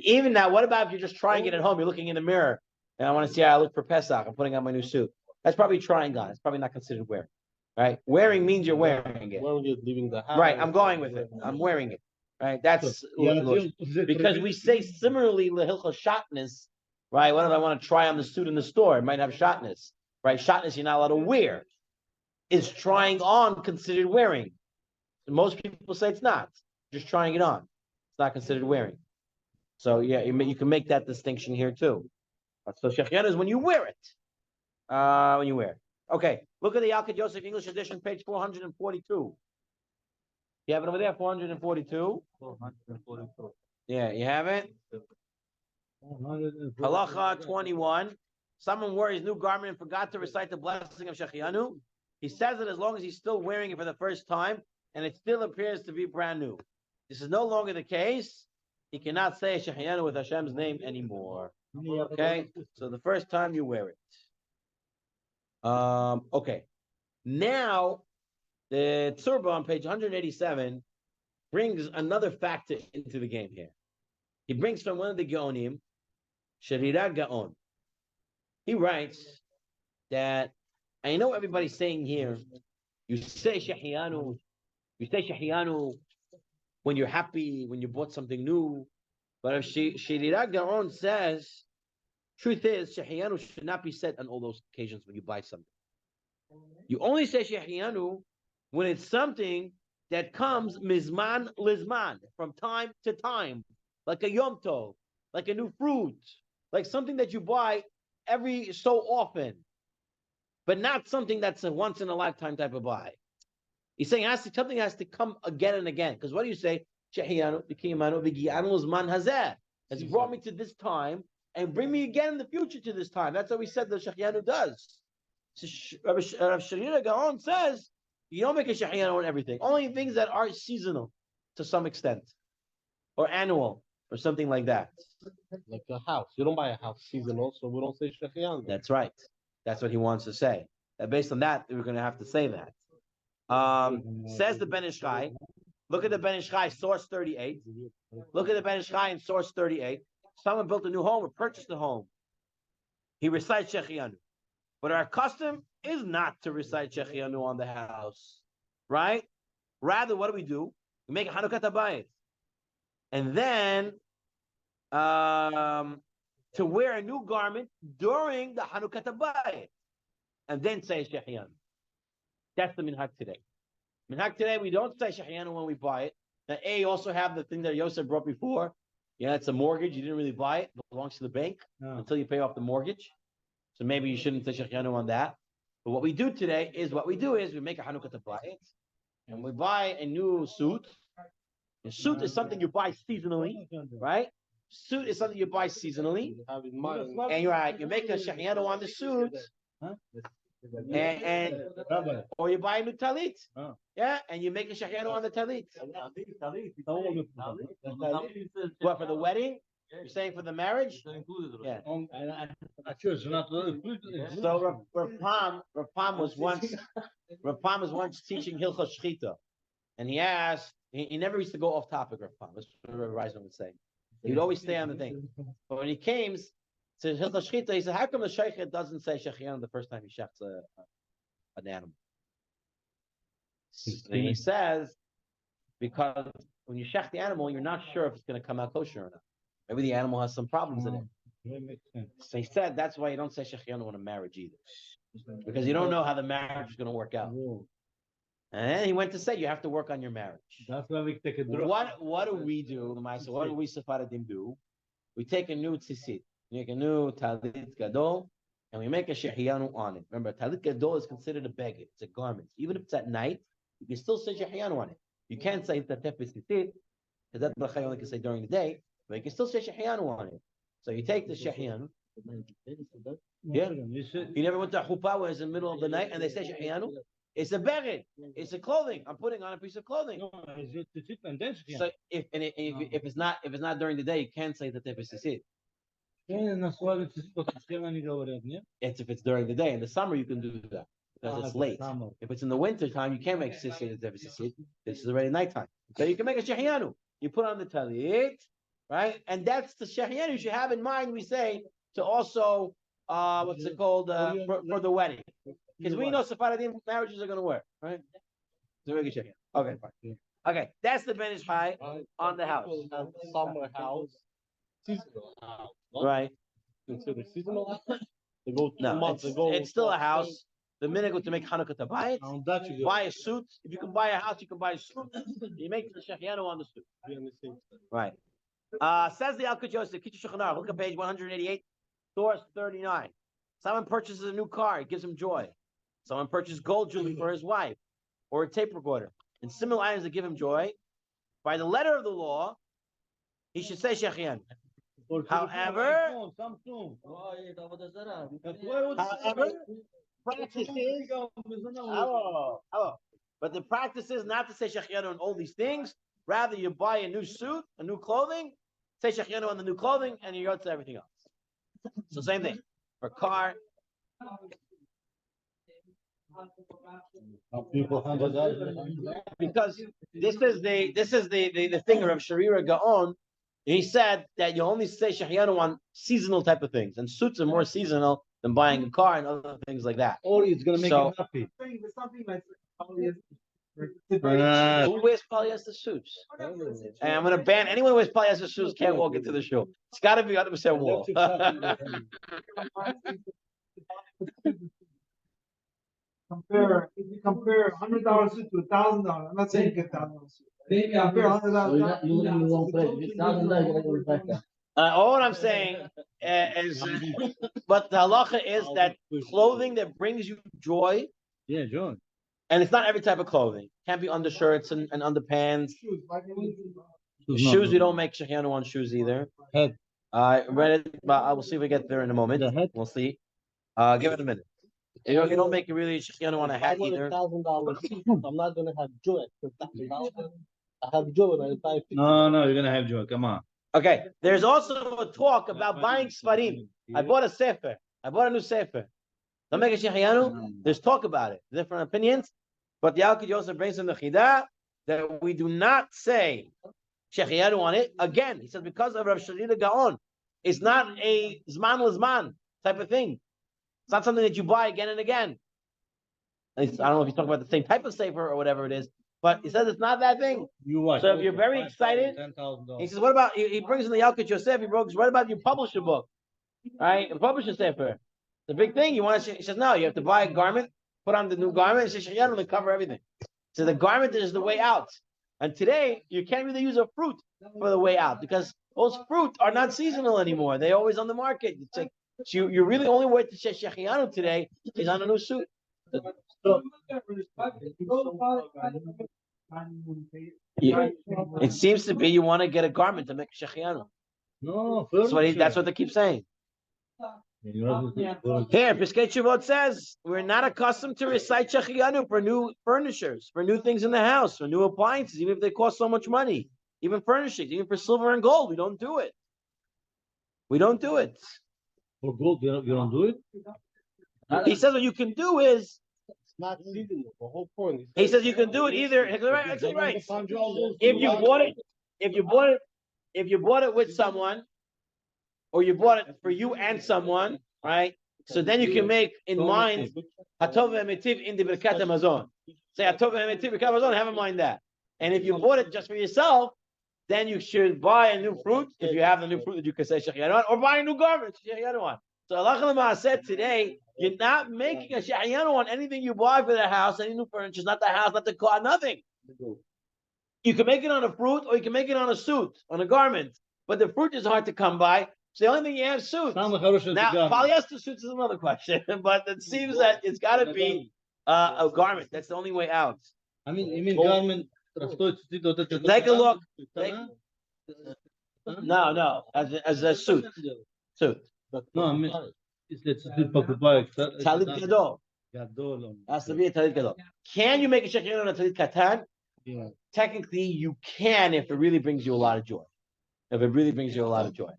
even now, what about if you're just trying it at home? You're looking in the mirror, and I want to see how I look for Pesach. I'm putting on my new suit. That's probably trying on. It's probably not considered wearing, right? Wearing means you're wearing it. When you're leaving the house. Right, I'm going with it. I'm wearing it. Right, that's because we say similarly lehilchos shatnez, right? What if I want to try on the suit in the store? It might have shatnez, right? Shatnez you're not allowed to wear. Is trying on considered wearing? Most people say it's not. Just trying it on. It's not considered wearing. So yeah, you can make that distinction here too. So Shehechiyanu is when you wear it. When you wear it. Okay, look at the Yalkut Yosef English edition, page 442. You have it over there, 442. Yeah, you have it. Halacha 21. Someone wore his new garment and forgot to recite the blessing of Shehechiyanu. He says it as long as he's still wearing it for the first time, and it still appears to be brand new. This is no longer the case. He cannot say Shehechiyanu with Hashem's name anymore. Okay, so the first time you wear it. Okay. Now, the Tzurba on page 187 brings another factor into the game here. He brings from one of the Gaonim, Sherira Gaon. He writes that, I know everybody's saying here, you say Shehechiyanu when you're happy, when you bought something new. But if Sherira Gaon says, truth is, Shehechiyanu should not be said on all those occasions when you buy something. You only say Shehechiyanu when it's something that comes mizman lizman, from time to time, like a Yom Tov, like a new fruit, like something that you buy every so often, but not something that's a once in a lifetime type of buy. He's saying something has to come again and again. Because what do you say? Shehechiyanu, B'kiyamanu, V'gi'anu Zman Hazeh has brought me to this time and bring me again in the future to this time. That's what we said the Shehechiyanu does. So Rav Sherira Gaon says you don't make a Shehechiyanu on everything. Only things that are seasonal to some extent, or annual, or something like that. Like a house. You don't buy a house seasonal, so we don't say Shehechiyanu. That's right. That's what he wants to say. That based on that, we're going to have to say that. Says the Ben Ish Chai. Look at the Ben Ish Chai, source 38. Look at the Ben Ish Chai in source 38. Someone built a new home or purchased a home. He recites Shehechiyanu. But our custom is not to recite Shehechiyanu on the house, right? Rather, what do? We make a Hanukkah Tabayit. And then to wear a new garment during the Hanukkah Tabayit. And then say Shehechiyanu. That's the minhag today. Minhag today, we don't say Shehechiyanu when we buy it. Now, you also have the thing that Yosef brought before. Yeah, it's a mortgage. You didn't really buy it. It belongs to the bank until you pay off the mortgage. So maybe you shouldn't say Shehechiyanu on that. But what we do today is we make a Hanukkah Tabayit. And we buy a new suit. A suit is something you buy seasonally, right? Suit is something you buy seasonally. And you're right, you make a Shehechiyanu on the suit. And or you buy a new talit, yeah, and you make a Shehechiyanu on the talit. What, for the wedding? You're saying for the marriage? Yeah. So Rav Pam was once teaching Hilchos Shchita, and he asked. He never used to go off topic. Rav Pam, that's what Rav Reisman would say. He'd always stay on the thing. But when he came to Hilchos Shchita, he said, "How come the sheikh doesn't say Shehechiyanu the first time he shechs an animal. And he says, because when you shech the animal, you're not sure if it's going to come out kosher or not. Maybe the animal has some problems in it. So he said that's why you don't say Shehechiyanu in a marriage either, because you don't know how the marriage is going to work out. And then he went to say you have to work on your marriage. That's why we take a drop. What do we do, Lamaisa? What do we Sephardim do? We take a new tzitzit, make a new talit gadol, and we make a Shehechiyanu on it. Remember, talit gadol is considered a beged. It's a garment. Even if it's at night, you can still say Shehechiyanu on it. You can't say tatef b'tzitzit, because that bracha you only can say during the day, but you can still say Shehechiyanu on it. So you take the Shehechiyanu. Yeah. You never went to a chuppah where it's in the middle of the night and they say Shehechiyanu? It's a beged. It's a clothing. I'm putting on a piece of clothing. So if it's not during the day, you can't say tatef b'tzitzit. It's if it's during the day. In the summer, you can do that because it's late. If it's in the winter time, you can't make tzitzit. This is already nighttime. So you can make a Shehechiyanu. You put on the talit, right? And that's the Shehechiyanu you should have in mind. We say to also what's it called for the wedding, because we know Sephardim marriages are going to work, right? Okay, fine. Okay, that's the Ben Ish Chai on the house. Summer house, seasonal house, no? Right? Consider seasonal. They go 2 No, months. it's still a house. The minute to make Hanukkah to buy it, On that you go. buy a suit. If you can buy a house, you can buy a suit. You make the Shehechiyanu on the suit. Be on the same side. Right. Says the Alkut Yosef, Kitzur Shulchan Aruch, look at page 188, source 39. Someone purchases a new car, it gives him joy. Someone purchases gold jewelry for his wife, or a tape recorder, and similar items that give him joy. By the letter of the law, he should say Shehechiyanu. However, practice is, but the practice is not to say Shehechiyanu on all these things. Rather, you buy a new suit, a new clothing, say Shehechiyanu on the new clothing, and you go to everything else. So same thing for car. Because this is the thing of Sharira Gaon. He said that you only say Shehechiyanu on seasonal type of things, and suits are more seasonal than buying a car and other things like that. Or it's gonna make So- him happy. Who wears polyester suits? And I'm going to ban anyone who wears polyester suits can't walk into the show. It's got to be 100% wool. If you compare $100 suit to $1,000, I'm not saying get $1,000. Compare $100. All I'm saying is, but the halacha is that clothing that brings you joy, Yeah, John. and it's not every type of clothing. Can't be undershirts and underpants. Shoes, we don't make Shehechiyanu on shoes either. Head. I read it, but I will see if we get there in a moment. The head. We'll see. Give it a minute. You don't make it really Shehechiyanu on a hat either. $1,000. I'm not gonna have joy. I have joy when I buy. No, you're gonna have joy. Come on. Okay, there's also a talk about buying Sfarim. I bought a Sefer. I bought a new Sefer. Don't make a Shehechiyanu. There's talk about it. Different opinions. But the Alkut Yosef brings in the Chidah that we do not say Shehechiyanu on it. Again, he says because of Rav Sharira Gaon. It's not a Zman L'Zman type of thing. It's not something that you buy again and again. I don't know if he's talking about the same type of Sefer or whatever it is. But he says it's not that thing. So if you're very excited, he says, what about, he brings in the Alkut Yosef, he brings, what about you publish a book? Right? And publish a Sefer. The big thing, you want to, he says, no, you have to buy a garment, put on the new garment, and Shehechiyanu to cover everything. So the garment is the way out. And today, you can't really use a fruit for the way out because those fruit are not seasonal anymore. They're always on the market. It's like, so you really only way to Shehechiyanu today is on a new suit. It seems to be you want to get a garment to make Shehechiyanu. No, That's what they keep saying. Here, Piskei Teshuvot says we're not accustomed to recite Shehechiyanu for new furnitures, for new things in the house, for new appliances, even if they cost so much money, even furnishings, even for silver and gold. We don't do it. We don't do it. For gold, you don't do it? He says what you can do is. It's not seasonal. The whole point. He says you can do it either. Right. If you bought it with someone, or you bought it for you and someone, right? So then you can make in mind Hatov Emitiv in the Birkat Hamazon. Say Hatov Emitiv Birkat Hamazon, have in mind that. And if you bought it just for yourself, then you should buy a new fruit if you have the new fruit that you can say Shehechiyanu on, or buy a new garment Shehechiyanu on. So Allah said today, you're not making a Shehechiyanu on anything you buy for the house, any new furniture, not the house, not the car, nothing. You can make it on a fruit, or you can make it on a suit, on a garment. But the fruit is hard to come by. So the only thing you have is suits. Now, polyester suits is another question, but it seems that it's got to be a garment. That's the only way out. I mean garment. Take a look. No, as a suit. Suit. No, I mean, it's Talit gadol. Has to be a talit gadol. Can you make a shehechiyanu on a talit katan? Yeah. Technically, you can if it really brings you a lot of joy. If it really brings you a lot of joy.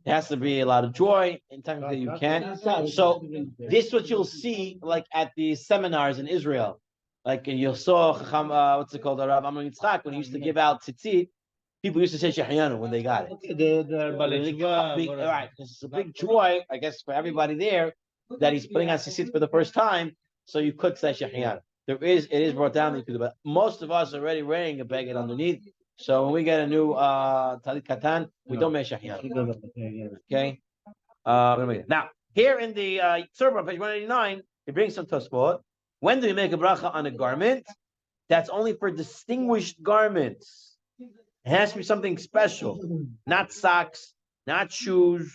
It has to be a lot of joy, and technically you can. So this is what you'll see, like at the seminars in Israel. Like you saw, what's it called, the Rav Amnon Yitzchak, when he used to give out tzitzit, people used to say Shehechiyanu when they got it. Right, it's a big joy, I guess, for everybody there that he's putting on tzitzit for the first time. So you could say Shehechiyanu. It is brought down that you could do, but most of us are already wearing a beged underneath. So when we get a new talit katan, we don't make Shehechiyanu. Okay. Now here in the Tzurba, page 189, he brings some tosfot. When do you make a bracha on a garment? That's only for distinguished garments. It has to be something special, not socks, not shoes,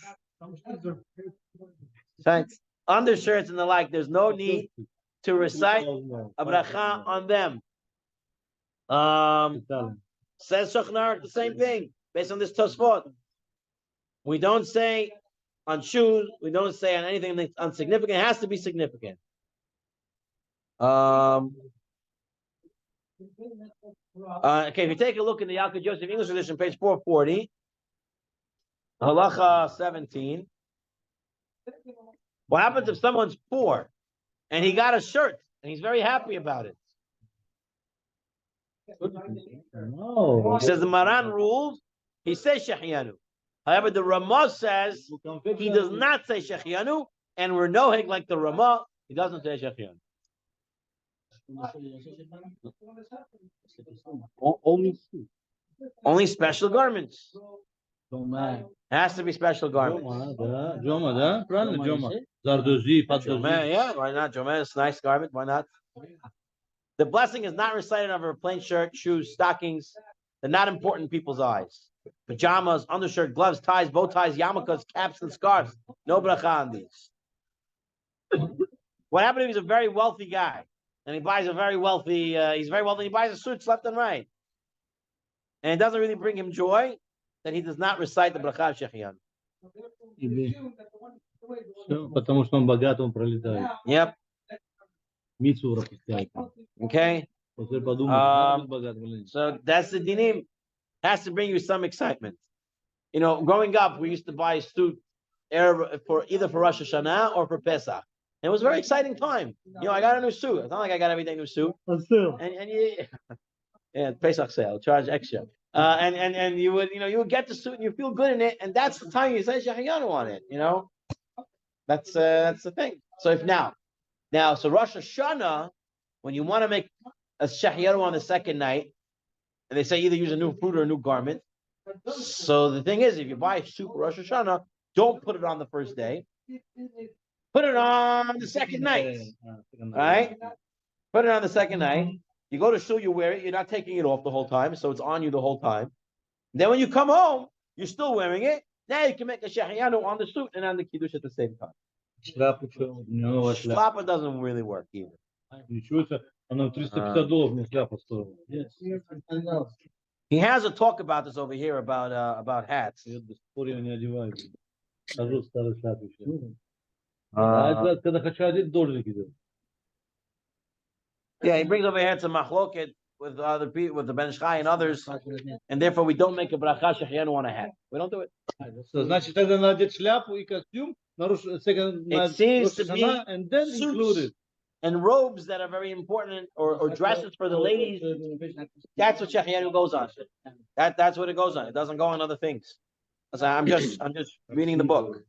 undershirts and the like. There's no need to recite a bracha on them. Says Shachnar the same thing based on this tosfot. We don't say on shoes. We don't say on anything that's insignificant. It has to be significant. Okay, if you take a look in the Yalkut Yosef English edition, page 440, halacha 17. What happens if someone's poor and he got a shirt and he's very happy about it? No. He says the Maran rules, he says Shehechiyanu. However, the Ramah says he does not say Shehechiyanu, and we're nohig like the Ramah, he doesn't say Shehechiyanu. Only special garments. Has to be special garments. Yeah, why not? Jomah is a nice garment. Why not? The blessing is not recited over a plain shirt, shoes, stockings. They're not important in people's eyes. Pajamas, undershirt, gloves, ties, bow ties, yarmulkes, caps, and scarves. No bracha on these. What happened if he's a very wealthy guy and he buys a very wealthy, he's very wealthy, he buys a suit left and right, and it doesn't really bring him joy, then he does not recite the bracha of Shehechiyanu. Yep. Okay. So that's the dinim. Has to bring you some excitement. You know, growing up, we used to buy a suit for either for Rosh Hashanah or for Pesach. It was a very exciting time. You know, I got a new suit. It's not like I got everything new suit. And yeah, Pesach sale, charge extra. And you would get the suit and you feel good in it, and that's the time you say Shehechiyanu on it. You know, that's the thing. So if now so Rosh Hashanah, when you want to make a Shehechiyanu on the second night, and they say either use a new fruit or a new garment. So the thing is, if you buy a suit for Rosh Hashanah, don't put it on the first day. Put it on the second night. All right? Put it on the second night. You go to shul, you wear it. You're not taking it off the whole time, so it's on you the whole time. Then when you come home, you're still wearing it. Now you can make a Shehechiyanu on the suit and on the kiddush at the same time. Shlapa doesn't really work either. He has a talk about this over here about hats. Yeah, he brings over here some machloket with other people, with the Ben Shchai and others, and therefore we don't make a bracha Shehechiyanu on a hat. We don't do it. It seems to be and then suits and robes that are very important, or dresses for the ladies. That's what Shehechiyanu goes on. That's what it goes on. It doesn't go on other things. So I'm just reading the book.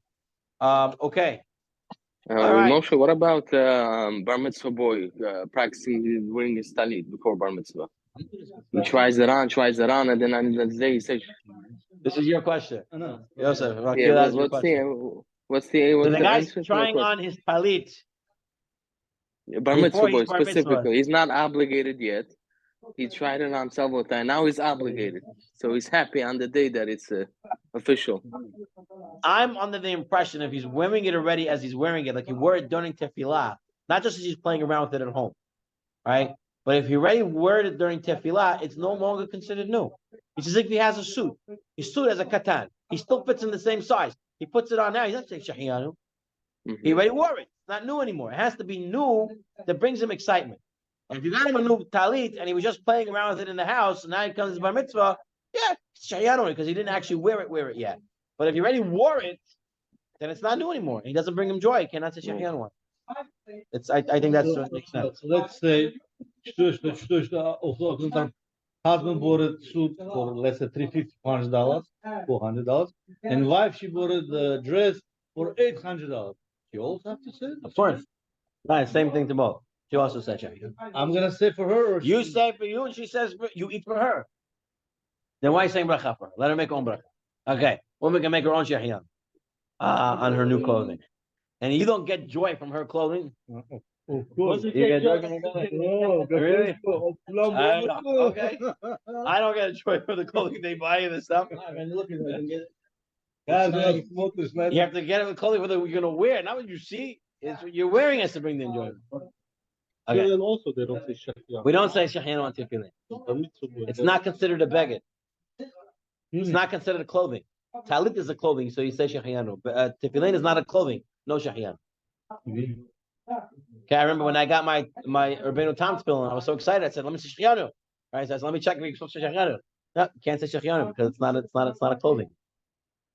Okay. All right. Moshe, what about bar mitzvah boy practicing wearing his talit before bar mitzvah? He tries it on, and then on the day he says, This is your question. Yosef, "Yeah, that's your what's question. what's So the the guy's answer to the trying question?" on his talit Bar before mitzvah boy he's bar mitzvah. specifically, he's not obligated yet. He tried it on several times. Now he's obligated, so he's happy on the day that it's official. I'm under the impression if he's wearing it already as he's wearing it, like he wore it during tefillah, not just as he's playing around with it at home, right? But if he already wore it during tefillah, it's no longer considered new. It's as if he has a suit. His suit has a katan. He still fits in the same size. He puts it on now. He's not saying Shehechiyanu. He already wore it. It's not new anymore. It has to be new that brings him excitement. And if you got him a new talit and he was just playing around with it in the house, and now he comes to bar mitzvah, yeah, it's Shehechiyanu because he didn't actually wear it yet. But if you already wore it, then it's not new anymore. He doesn't bring him joy. He cannot say Shehechiyanu. I think that's what makes sense. So let's say husband bought a suit for let's say $350, $400, and wife she bought the dress for $800. You also have to say it? Of course. Right, same thing to both. She also said Shehechiyanu. I'm gonna say for her or You she- say for you, and she says you eat for her. Then why are you saying bracha for her? Let her make her own bracha. Okay, woman can make her own Shehechiyanu on her new clothing, and you don't get joy from her clothing. Of course. You get joy from her clothing? Really? Okay. I don't get joy from the clothing they buy and the stuff. Guys, that's what this man- You have to get it with clothing that you're gonna wear, not what you see. It's what you're wearing has to bring the enjoyment. Okay. Tefillin also they don't say Shehechiyanu. We don't say Shehechiyanu on tefillin. It's not considered a beged. It's not considered a clothing. Talit is a clothing, so you say Shehechiyanu. But tefillin is not a clothing. No Shehechiyanu. Okay, I remember when I got my Rabbeinu Tam tefillin, I was so excited. I said, "Let me say Shehechiyanu." Right? I said, "Let me check if you're supposed to say Shehechiyanu." No, you can't say Shehechiyanu because it's not a clothing.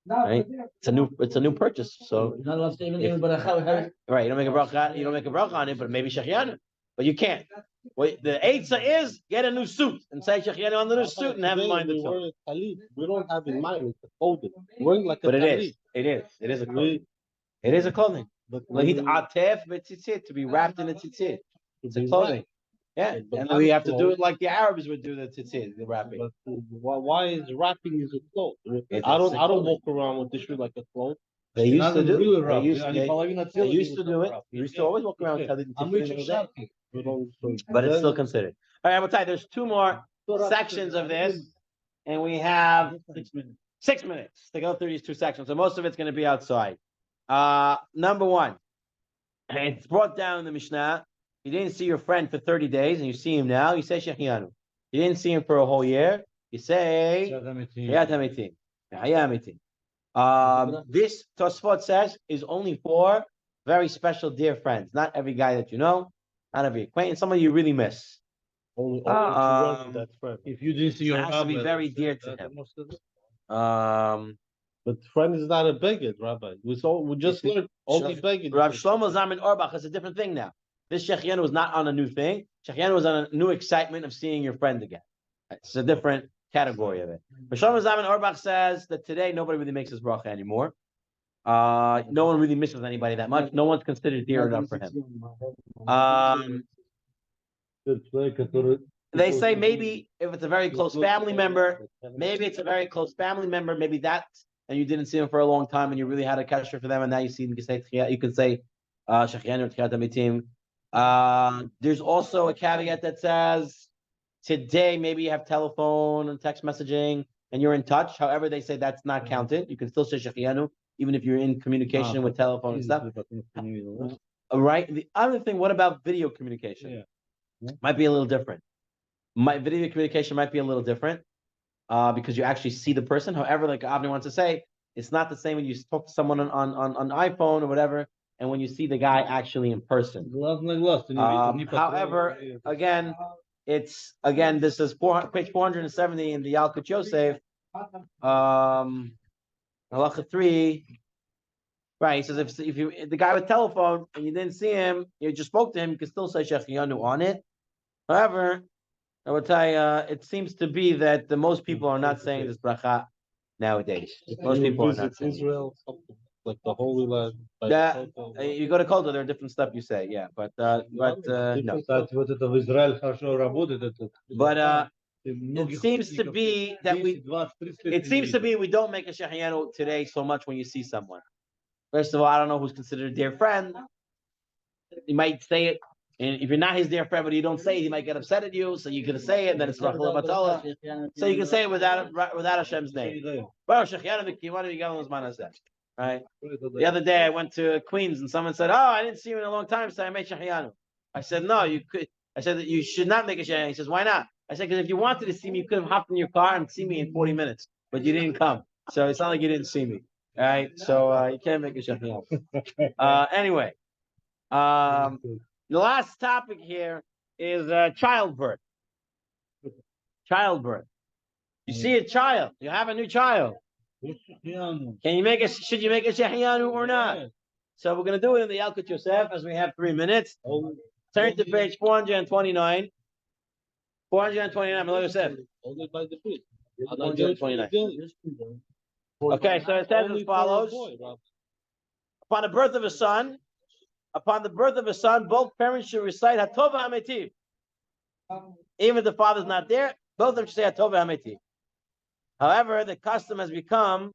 Right? It's a new purchase. So You're not allowed to even If- right, you don't make a bracha on it, but maybe Shehechiyanu. But you can't. Well, the eitzah is get a new suit and say Shehechiyanu on the new suit and have in mind the we tefillin. wear a talit. We don't have in mind it's a clothing. Wearing like a But talit. it is a clothing. It is a clothing. But Like he's we- atef v'tzitzit, to be wrapped in a tzitzit. It's a be clothing. wrapped. Yeah, But and not we a have to do cloth. it like the Arabs would do the tzitzit, the wrapping. But why is wrapping is a cloth? It's I a don't clothing. walk around with this shoe like a cloth. They used to do. Really They rough. used Yeah, they- אני יכול להגיד they נציל, used to do it. They used to always walk around with talit and I'm tefillin with you, every day. Sharky. We don't- But it's then- still considered. All right, I'm gonna tell you, there's two more sections of this, and we have 6 minutes to go through these two sections. So most of it's going to be outside. Number one, it's brought down in the Mishnah. You didn't see your friend for 30 days, and you see him now. You say Shehechiyanu. You didn't see him for a whole year. You say Hayat Hamitim. Hayat Hamitim. This Tosfot says is only for very special dear friends. Not every guy that you know, not every acquaintance, somebody you really miss. Only that friend. If you didn't see It your has to be rabbi, very dear to him. But friend is not a beged, Rabbi. We just learned only beged. Rav Shlomo Zalman Auerbach is a different thing now. This Shehechiyanu was not on a new thing. Shehechiyanu was on a new excitement of seeing your friend again. It's a different category of it. But Shlomo Zalman Auerbach says that today nobody really makes his bracha anymore. No one really misses anybody that much. No one's considered dear enough for him. They say maybe if it's a very close family member, maybe that, and you didn't see him for a long time, and you really had a kasher for them, and now you see him, you can say Shehechiyanu or Tchiyat Hamitim. There's also a caveat that says today maybe you have telephone and text messaging, and you're in touch. However, they say that's not counted. You can still say Shehechiyanu even if you're in communication with telephone and stuff. All right. The other thing, what about video communication? Might be a little different. Video communication might be a little different because you actually see the person. However, like Avni wants to say, it's not the same when you talk to someone on iPhone or whatever, and when you see the guy actually in person. However, again, this is page 470 in the Yalkut Yosef, Halacha 3. Right, he says if you the guy with telephone and you didn't see him, you just spoke to him, you can still say Shehechiyanu on it. However, I will tell you, it seems to be that the most people are not saying this bracha nowadays. Most people are not saying it. Israel. like the Holy Land. by the Yeah, Kotel. You go to Koldo, there are different stuff you say, yeah, but no. Кстати, вот это в Израиле хорошо работает. But it seems to be that we don't make a Shehechiyanu today so much when you see someone. First of all, I don't know who's considered a dear friend. You might say it, and if you're not his dear friend, but you don't say it, he might get upset at you. So you're gonna say it, and then it's Rachel Batala. So you can say it without Hashem's name. Right? The other day I went to Queens and someone said, "Oh, I didn't see you in a long time, so I made Shehechiyanu." I said, "No, you could." I said that you should not make a Shehechiyanu. He says, "Why not?" I said, "Because if you wanted to see me, you could have hopped in your car and see me in 40 minutes, but you didn't come. So it's not like you didn't see me." All right, so you can't make a Shehechiyanu. Anyway, the last topic here is childbirth. Childbirth. You see a child. You have a new child. Can you make a? Should you make a Shehechiyanu or not? So we're going to do it in the Yalkut Yosef as we have 3 minutes. Turn to page 429. 429, Melo Yosef. Only by the priest. 429. Okay, so it says as follows. Upon the birth of a son, both parents should recite Hatova Hametiv. Even if the father's not there, both of them should say Hatova Hametiv. However, the custom has become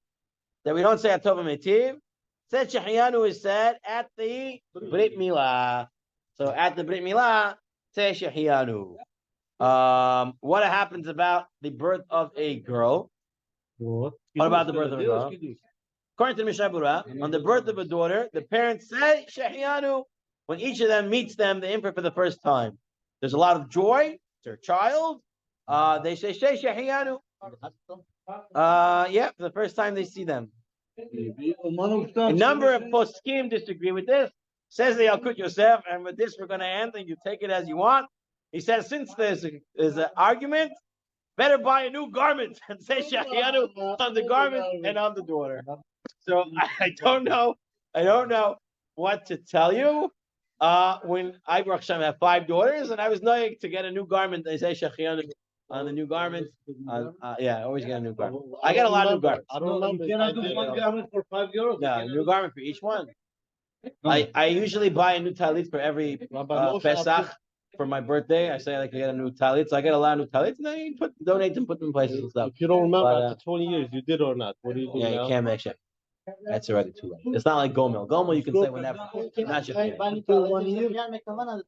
that we don't say Hatova Hametiv. Said Shehechiyanu is said at the Brit Milah. So at the Brit Milah, say Shehechiyanu. What happens about the birth of a girl? What about the birth of a girl? According to the Mishnah Berurah, on the birth of a daughter, the parents say Shehechiyanu when each of them meets them, the infant, for the first time. There's a lot of joy. It's their child. They say Shehechiyanu. Yeah, for the first time they see them. A number of poskim disagree with this. Says the Yalkut Yosef, and with this we're going to end, and you take it as you want. He says, since there's an argument, better buy a new garment and say Shehechiyanu on the garment and on the daughter. So I don't know what to tell you. When I Baruch Hashem have 5 daughters, and I was knowing to get a new garment, they say Shehechiyanu on the new garment. Yeah, I always get a new garment. I get a lot of new garments. I don't remember. You cannot do one garment for €5. Yeah, a new garment for each one. I usually buy a new talit for every Pesach for my birthday. I say I like to get a new talit, so I get a lot of new talits, and then you donate them, put them in places and stuff. If you don't remember But, after 20 years, you did or not? What do you do Yeah, now? you can't make shit. That's already too late. It's not like Gomel. Gomel you can say whenever. Not Shehechiyanu.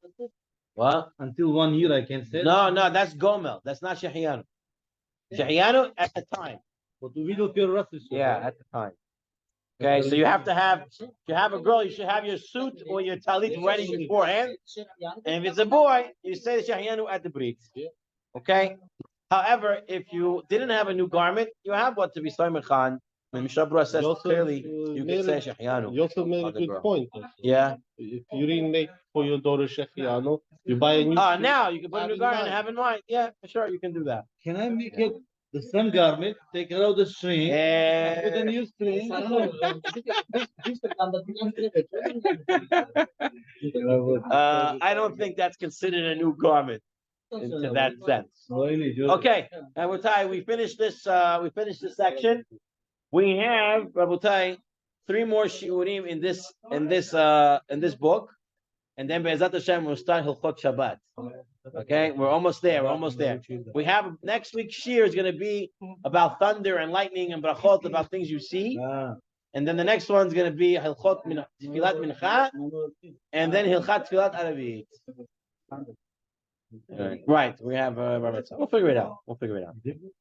What? Until 1 year, I can say. No, that's Gomel. That's not Shehechiyanu. Shehechiyanu at the time. Вот увидел первый раз и всё. Yeah, at the time. Okay, so you have to have. If you have a girl, you should have your suit or your talit ready beforehand. And if it's a boy, you say the Shehechiyanu at the brit. Okay. However, if you didn't have a new garment, you have what to be Soimer Khan. And Mishnah Berurah says clearly you can say Shehechiyanu. You also made a good point. Yeah. If you didn't make for your daughter Shehechiyanu, you buy a new. Now you can put a new garment and have in mind. Yeah, for sure, you can do that. Can I make it the same garment, take out the string, put a new string? I don't think that's considered a new garment into that sense. Okay, Rabotai, we finished this. We finished this section. We have Rabotai 3 more shiurim in this book, and then Be'ezat Hashem we'll start Hilchot Shabbat. Okay, we're almost there. We have next week's shir is going to be about thunder and lightning and brachot, about things you see. And then the next one's going to be Hilchot Tfilat Mincha, and then Hilchat Tfilat Arabit. Right, we have we'll figure it out.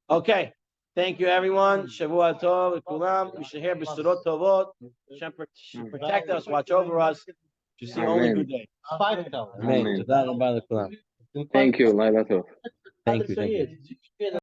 Okay, thank you everyone. Shavua Tov, Kulam. We should hear B'surot Tovot. Hashem protect us, watch over us. To see only good days. Amen. Amen. Thank you, Laila Tov. Thank you.